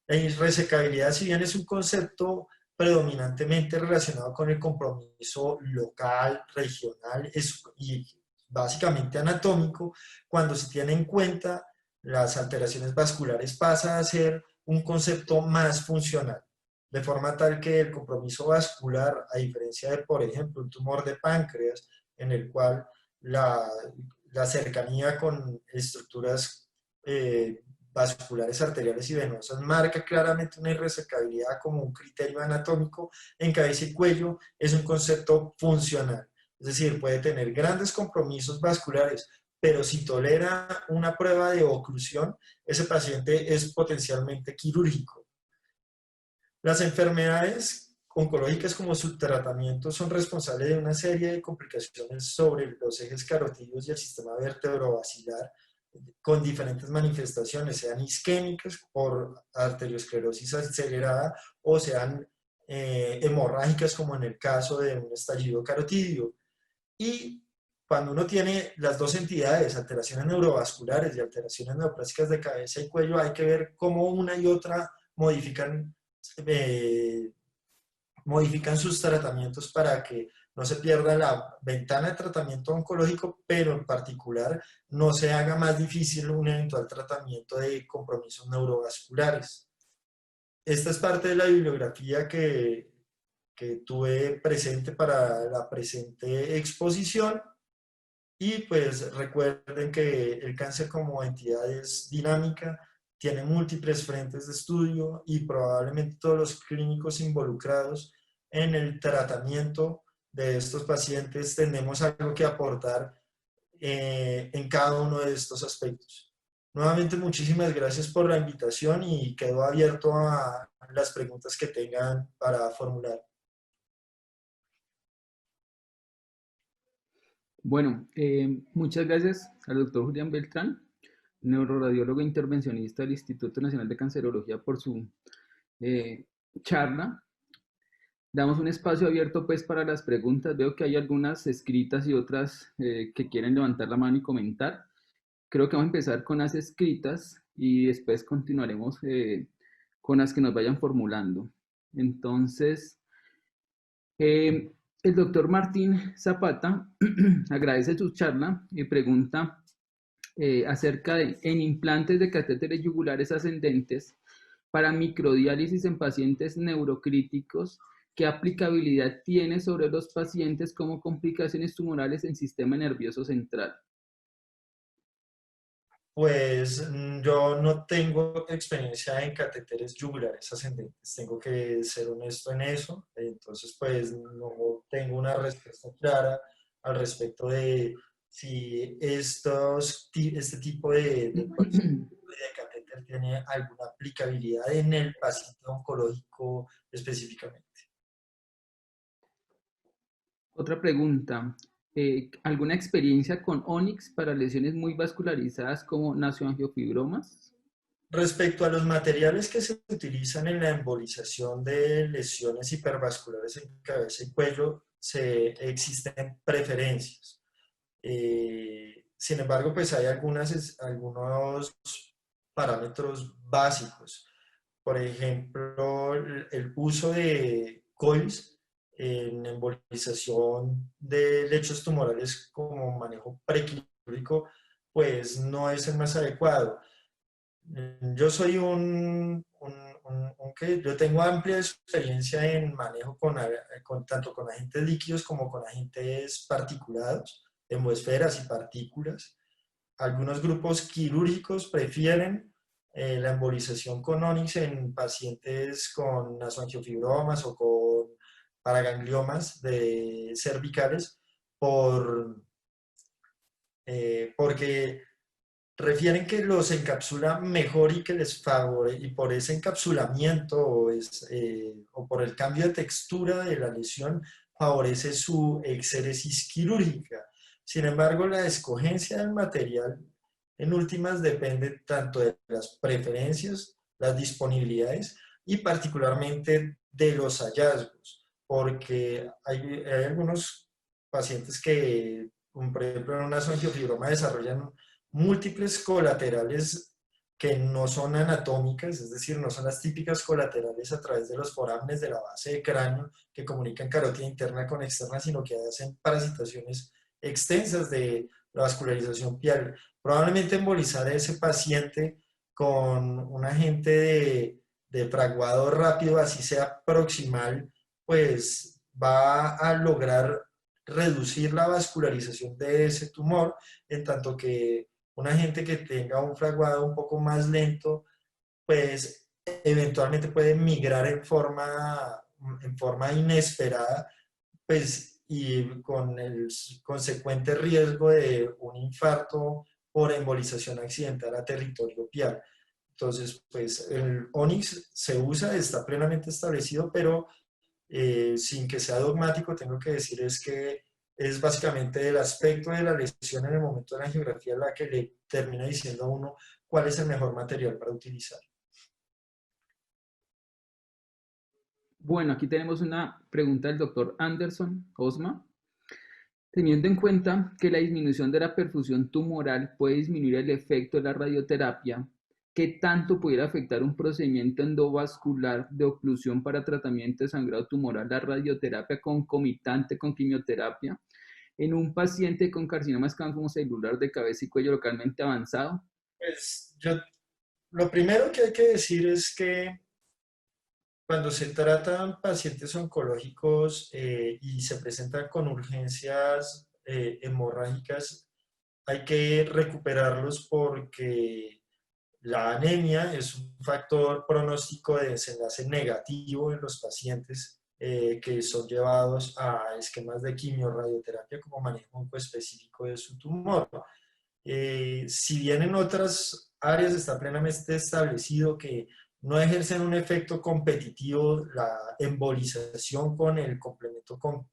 La irresecabilidad, si bien es un concepto predominantemente relacionado con el compromiso local, regional y básicamente anatómico, cuando se tiene en cuenta las alteraciones vasculares pasa a ser un concepto más funcional, de forma tal que el compromiso vascular, a diferencia de, por ejemplo, un tumor de páncreas, en el cual la cercanía con estructuras vasculares arteriales y venosas marca claramente una irresecabilidad como un criterio anatómico, en cabeza y cuello es un concepto funcional. Es decir, puede tener grandes compromisos vasculares, pero si tolera una prueba de oclusión, ese paciente es potencialmente quirúrgico. Las enfermedades oncológicas como su tratamiento son responsables de una serie de complicaciones sobre los ejes carotídeos y el sistema vertebrovascular con diferentes manifestaciones, sean isquémicas por arteriosclerosis acelerada o sean hemorrágicas como en el caso de un estallido carotídeo. Y cuando uno tiene las dos entidades, alteraciones neurovasculares y alteraciones neoplásicas de cabeza y cuello, hay que ver cómo una y otra modifican sus tratamientos para que no se pierda la ventana de tratamiento oncológico, pero en particular no se haga más difícil un eventual tratamiento de compromisos neurovasculares. Esta es parte de la bibliografía que tuve presente para la presente exposición. Y pues recuerden que el cáncer como entidad es dinámica, tiene múltiples frentes de estudio y probablemente todos los clínicos involucrados en el tratamiento de estos pacientes tenemos algo que aportar en cada uno de estos aspectos. Nuevamente, muchísimas gracias por la invitación y quedo abierto a las preguntas que tengan para formular. Bueno, muchas gracias al doctor Julián Beltrán, neuroradiólogo intervencionista del Instituto Nacional de Cancerología, por su charla. Damos un espacio abierto pues para las preguntas. Veo que hay algunas escritas y otras que quieren levantar la mano y comentar. Creo que vamos a empezar con las escritas y después continuaremos con las que nos vayan formulando. Entonces, el doctor Martín Zapata agradece su charla y pregunta acerca de, en implantes de catéteres yugulares ascendentes para microdiálisis en pacientes neurocríticos, ¿qué aplicabilidad tiene sobre los pacientes como complicaciones tumorales en sistema nervioso central? Pues yo no tengo experiencia en catéteres yugulares ascendentes, tengo que ser honesto en eso, entonces pues no tengo una respuesta clara al respecto de si este tipo de catéter tiene alguna aplicabilidad en el paciente oncológico específicamente. Otra pregunta. ¿Alguna experiencia con Onyx para lesiones muy vascularizadas como nasoangiofibromas? Respecto a los materiales que se utilizan en la embolización de lesiones hipervasculares en cabeza y cuello, existen preferencias. Sin embargo, pues hay algunos parámetros básicos. Por ejemplo, el uso de COILS en embolización de lechos tumorales como manejo prequirúrgico, pues no es el más adecuado. Yo soy yo tengo amplia experiencia en manejo tanto con agentes líquidos como con agentes particulados, hemosferas y partículas. Algunos grupos quirúrgicos prefieren la embolización con Onyx en pacientes con nasoangiofibromas o con paragangliomas cervicales porque refieren que los encapsula mejor y que les favorece, y por ese encapsulamiento o por el cambio de textura de la lesión, favorece su exéresis quirúrgica. Sin embargo, la escogencia del material en últimas depende tanto de las preferencias, las disponibilidades y particularmente de los hallazgos, porque hay algunos pacientes que, por ejemplo, en una angiofibroma desarrollan múltiples colaterales que no son anatómicas, es decir, no son las típicas colaterales a través de los forámenes de la base de cráneo que comunican carótida interna con externa, sino que hacen parasitaciones extensas de la vascularización pial. Probablemente embolizar a ese paciente con un agente de fraguado rápido, así sea proximal, pues va a lograr reducir la vascularización de ese tumor, en tanto que una gente que tenga un fraguado un poco más lento, pues eventualmente puede migrar en forma inesperada, pues y con el consecuente riesgo de un infarto por embolización accidental a territorio pial. Entonces, pues el Onyx se usa, está plenamente establecido, pero sin que sea dogmático, tengo que decir es que es básicamente el aspecto de la lesión en el momento de la angiografía la que le termina diciendo a uno cuál es el mejor material para utilizar. Bueno, aquí tenemos una pregunta del doctor Anderson Osma. Teniendo en cuenta que la disminución de la perfusión tumoral puede disminuir el efecto de la radioterapia, ¿qué tanto pudiera afectar un procedimiento endovascular de oclusión para tratamiento de sangrado tumoral la radioterapia concomitante con quimioterapia en un paciente con carcinoma escamocelular de cabeza y cuello localmente avanzado? Pues lo primero que hay que decir es que cuando se tratan pacientes oncológicos y se presentan con urgencias hemorrágicas, hay que recuperarlos porque la anemia es un factor pronóstico de desenlace negativo en los pacientes que son llevados a esquemas de quimio-radioterapia como manejo específico de su tumor. Si bien en otras áreas está plenamente establecido que no ejercen un efecto competitivo la embolización con el complemento con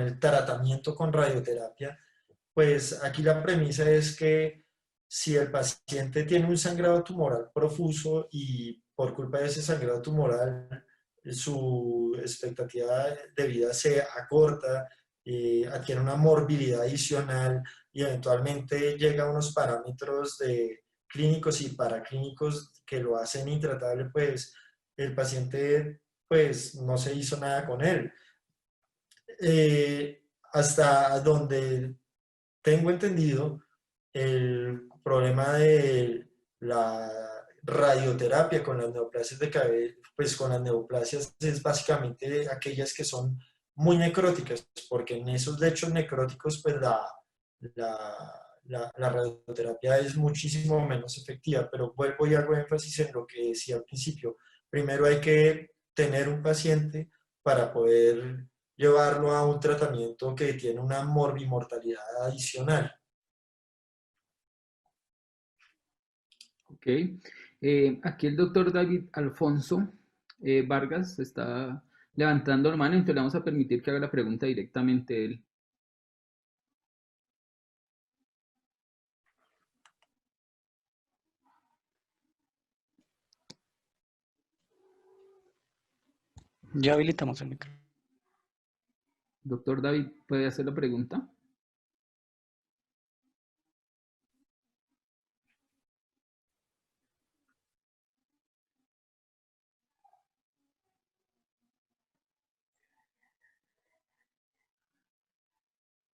el tratamiento con radioterapia, pues aquí la premisa es que si el paciente tiene un sangrado tumoral profuso y por culpa de ese sangrado tumoral su expectativa de vida se acorta, adquiere una morbilidad adicional y eventualmente llega a unos parámetros de clínicos y paraclínicos que lo hacen intratable, pues el paciente pues no se hizo nada con él. Hasta donde tengo entendido, el problema de la radioterapia con las neoplasias de cabeza, pues con las neoplasias es básicamente aquellas que son muy necróticas, porque en esos lechos necróticos, pues la la radioterapia es muchísimo menos efectiva, pero vuelvo y hago énfasis en lo que decía al principio. Primero hay que tener un paciente para poder llevarlo a un tratamiento que tiene una morbimortalidad adicional. Ok. Aquí el doctor David Alfonso Vargas está levantando la mano, entonces le vamos a permitir que haga la pregunta directamente él. Ya habilitamos el micrófono. Doctor David, ¿puede hacer la pregunta?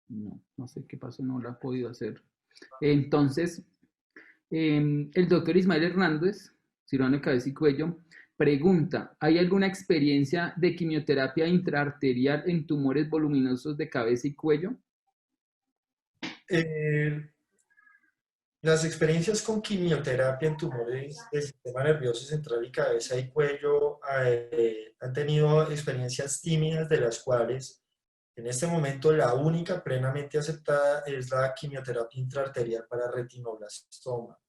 No, no sé qué pasó, no lo ha podido hacer. Entonces, el doctor Ismael Hernández, cirujano de cabeza y cuello, pregunta, ¿hay alguna experiencia de quimioterapia intraarterial en tumores voluminosos de cabeza y cuello? Las experiencias con quimioterapia en tumores del sistema nervioso central y cabeza y cuello han tenido experiencias tímidas, de las cuales en este momento la única plenamente aceptada es la quimioterapia intraarterial para retinoblastoma.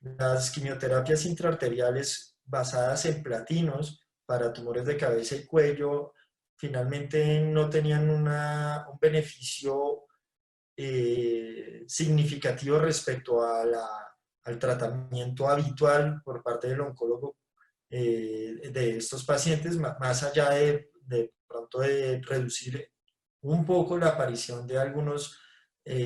Las quimioterapias intraarteriales basadas en platinos para tumores de cabeza y cuello finalmente no tenían un beneficio significativo respecto a al tratamiento habitual por parte del oncólogo de estos pacientes, más allá de pronto de reducir un poco la aparición de algunos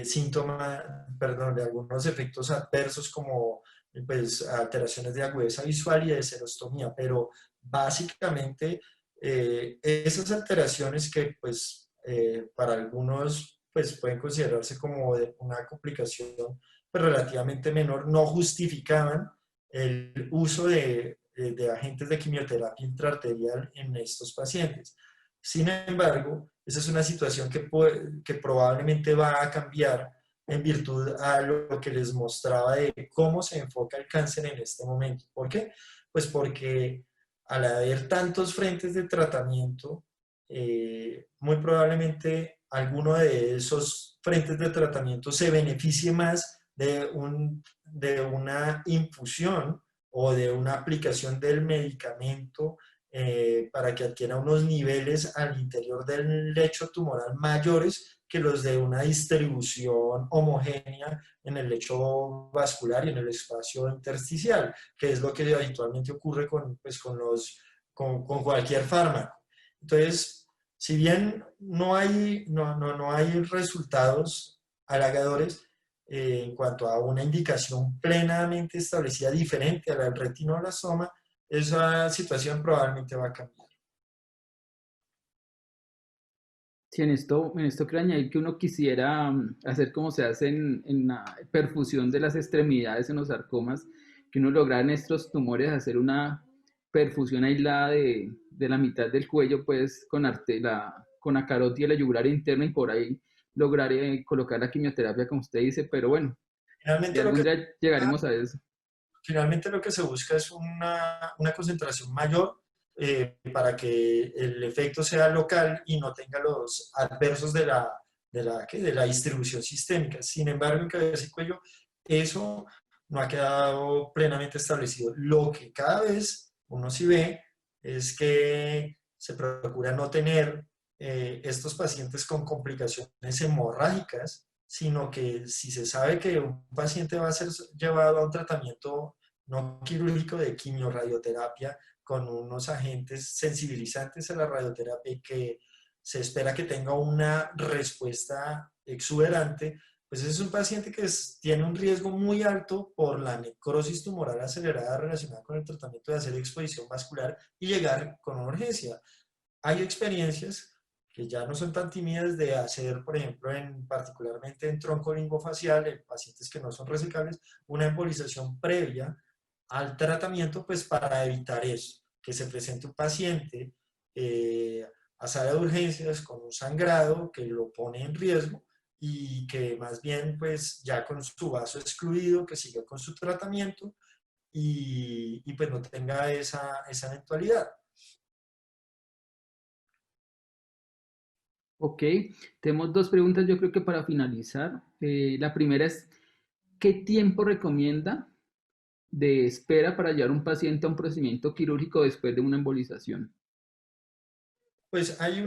síntomas, perdón, de algunos efectos adversos como pues, alteraciones de agudeza visual y de serostomía, pero básicamente esas alteraciones que pues para algunos pues pueden considerarse como una complicación pues, relativamente menor, no justificaban el uso de agentes de quimioterapia intraarterial en estos pacientes. Sin embargo, esa es una situación que probablemente va a cambiar en virtud a lo que les mostraba de cómo se enfoca el cáncer en este momento. ¿Por qué? Pues porque al haber tantos frentes de tratamiento, muy probablemente alguno de esos frentes de tratamiento se beneficie más de una infusión o de una aplicación del medicamento para que adquiera unos niveles al interior del lecho tumoral mayores que los de una distribución homogénea en el lecho vascular y en el espacio intersticial, que es lo que habitualmente ocurre pues, con cualquier fármaco. Entonces, si bien no hay resultados halagadores en cuanto a una indicación plenamente establecida diferente a la del retinoblastoma, esa situación probablemente va a cambiar. Sí, en esto quiero añadir que uno quisiera hacer como se hace en la perfusión de las extremidades en los sarcomas, que uno logra en estos tumores hacer una perfusión aislada de la mitad del cuello, pues con la carótida y la yugular interna y por ahí lograr colocar la quimioterapia, como usted dice, pero bueno, Finalmente ya lo algún que, día llegaremos a eso. finalmente lo que se busca es una concentración mayor para que el efecto sea local y no tenga los adversos de la distribución sistémica. Sin embargo, en cabeza y cuello, eso no ha quedado plenamente establecido. Lo que cada vez uno sí ve es que se procura no tener estos pacientes con complicaciones hemorrágicas, sino que si se sabe que un paciente va a ser llevado a un tratamiento no quirúrgico de quimiorradioterapia con unos agentes sensibilizantes a la radioterapia y que se espera que tenga una respuesta exuberante, pues ese es un paciente que tiene un riesgo muy alto por la necrosis tumoral acelerada relacionada con el tratamiento de hacer exposición vascular y llegar con una urgencia. Hay experiencias que ya no son tan tímidas de hacer, por ejemplo, particularmente en tronco lingofacial, en pacientes que no son resecables, una embolización previa al tratamiento, pues para evitar eso, que se presente un paciente a sala de urgencias con un sangrado que lo pone en riesgo y que más bien pues ya con su vaso excluido, que siga con su tratamiento y pues no tenga esa eventualidad. Ok, tenemos dos preguntas yo creo que para finalizar. La primera es, ¿qué tiempo recomienda de espera para llevar un paciente a un procedimiento quirúrgico después de una embolización? Pues hay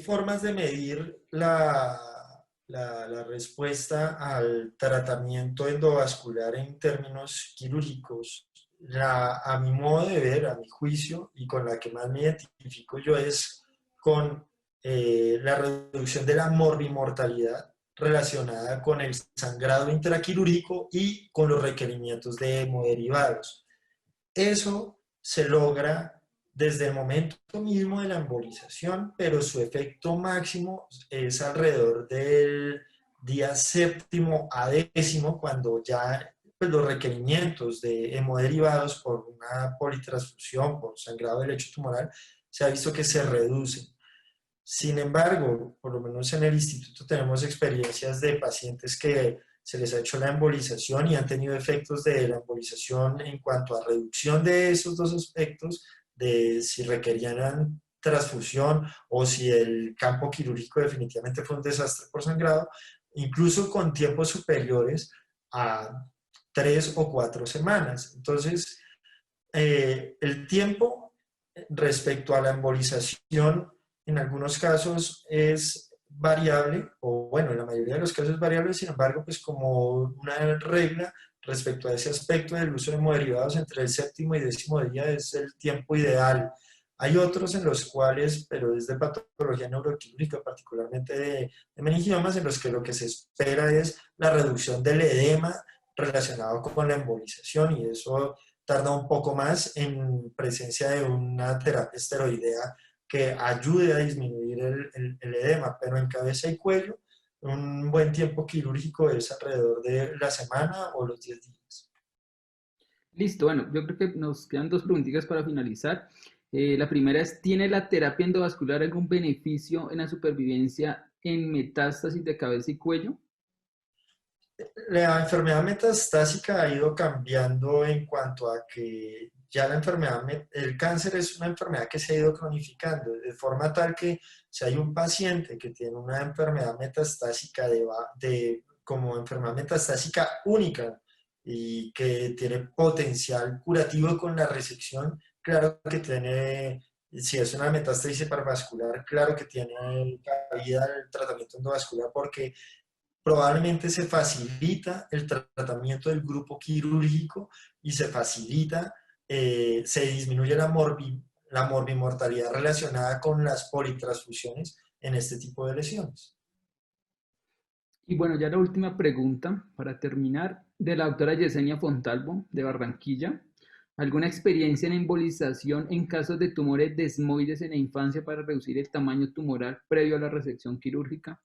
formas de medir la respuesta al tratamiento endovascular en términos quirúrgicos. A mi modo de ver, a mi juicio, y con la que más me identifico yo es con la reducción de la morbimortalidad relacionada con el sangrado intraquirúrgico y con los requerimientos de hemoderivados. Eso se logra desde el momento mismo de la embolización, pero su efecto máximo es alrededor del día séptimo a décimo, cuando ya pues, los requerimientos de hemoderivados por una politransfusión, por sangrado del lecho tumoral, se ha visto que se reducen. Sin embargo, por lo menos en el instituto tenemos experiencias de pacientes que se les ha hecho la embolización y han tenido efectos de la embolización en cuanto a reducción de esos dos aspectos, de si requerían transfusión o si el campo quirúrgico definitivamente fue un desastre por sangrado, incluso con tiempos superiores a 3 o 4 semanas. Entonces, el tiempo respecto a la embolización en algunos casos es variable, o bueno, en la mayoría de los casos es variable, sin embargo, pues como una regla respecto a ese aspecto del uso de hemoderivados, entre el séptimo y décimo día es el tiempo ideal. Hay otros en los cuales, pero es de patología neuroquirúrgica, particularmente de meningiomas, en los que lo que se espera es la reducción del edema relacionado con la embolización, y eso tarda un poco más en presencia de una terapia esteroidea que ayude a disminuir el edema, pero en cabeza y cuello un buen tiempo quirúrgico es alrededor de la semana o los 10 días. Listo, bueno, yo creo que nos quedan dos preguntitas para finalizar. La primera es, ¿tiene la terapia endovascular algún beneficio en la supervivencia en metástasis de cabeza y cuello? La enfermedad metastásica ha ido cambiando en cuanto a que ya la enfermedad, el cáncer es una enfermedad que se ha ido cronificando, de forma tal que si hay un paciente que tiene una enfermedad metastásica como enfermedad metastásica única y que tiene potencial curativo con la resección, claro que tiene, si es una metástasis hipervascular, claro que tiene cabida el tratamiento endovascular, porque probablemente se facilita el tratamiento del grupo quirúrgico y se facilita, se disminuye la morbimortalidad relacionada con las politransfusiones en este tipo de lesiones. Y bueno, ya la última pregunta para terminar, de la doctora Yesenia Fontalvo, de Barranquilla. ¿Alguna experiencia en embolización en casos de tumores desmoides en la infancia para reducir el tamaño tumoral previo a la resección quirúrgica?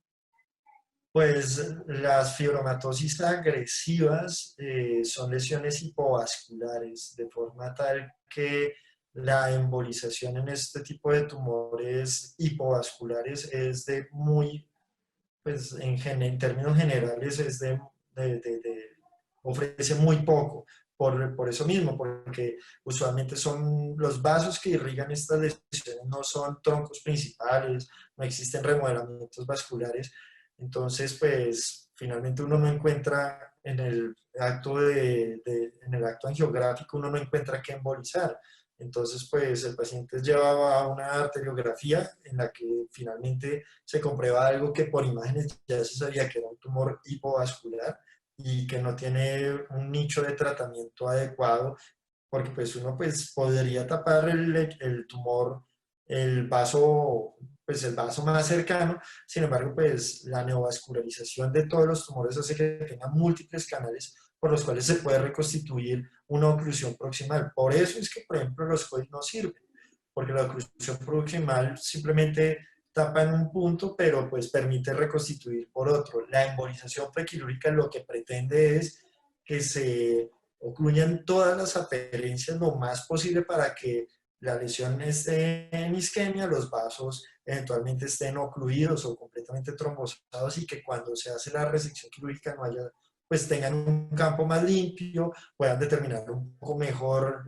Pues las fibromatosis agresivas son lesiones hipovasculares, de forma tal que la embolización en este tipo de tumores hipovasculares es de muy, pues en términos generales es ofrece muy poco. Por eso mismo, porque usualmente son los vasos que irrigan estas lesiones, no son troncos principales, no existen remodelamientos vasculares. Entonces, pues finalmente uno no encuentra en el acto angiográfico, uno no encuentra qué embolizar. Entonces, pues el paciente es llevado a una arteriografía en la que finalmente se comprueba algo que por imágenes ya se sabía que era un tumor hipovascular y que no tiene un nicho de tratamiento adecuado, porque pues uno pues podría tapar el tumor, el vaso, pues el vaso más cercano. Sin embargo, pues la neovascularización de todos los tumores hace que tengan múltiples canales por los cuales se puede reconstituir una oclusión proximal. Por eso es que, por ejemplo, los COIS no sirven, porque la oclusión proximal simplemente tapa en un punto, pero pues permite reconstituir por otro. La embolización prequirúrgica lo que pretende es que se ocluyan todas las aferencias lo más posible para que la lesión esté en isquemia, los vasos eventualmente estén ocluidos o completamente trombosados y que cuando se hace la resección quirúrgica no haya, pues tengan un campo más limpio, puedan determinar un poco mejor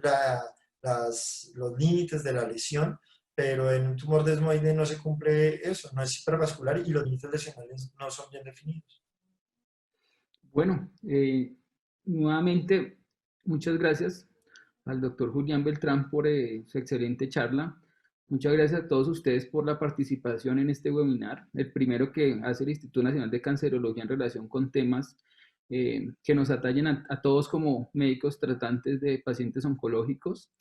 los límites de la lesión, pero en un tumor desmoide no se cumple eso, no es hipervascular y los límites lesionales no son bien definidos. Bueno, nuevamente, muchas gracias al doctor Julián Beltrán por su excelente charla. Muchas gracias a todos ustedes por la participación en este webinar, el primero que hace el Instituto Nacional de Cancerología en relación con temas que nos atañen a todos como médicos tratantes de pacientes oncológicos.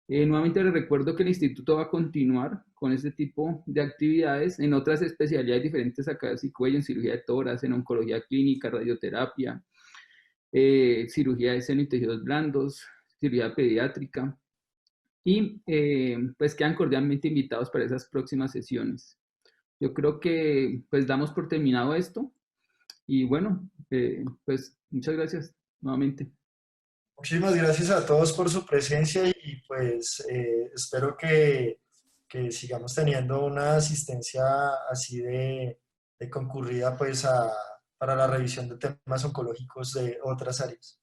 Nuevamente les recuerdo que el instituto va a continuar con este tipo de actividades en otras especialidades diferentes acá de cuello, en cirugía de tórax, en oncología clínica, radioterapia, cirugía de seno y tejidos blandos, cirugía pediátrica, y pues quedan cordialmente invitados para esas próximas sesiones. Yo creo que pues damos por terminado esto y bueno, pues muchas gracias nuevamente. Muchísimas gracias a todos por su presencia y pues espero que sigamos teniendo una asistencia así de concurrida pues para la revisión de temas oncológicos de otras áreas.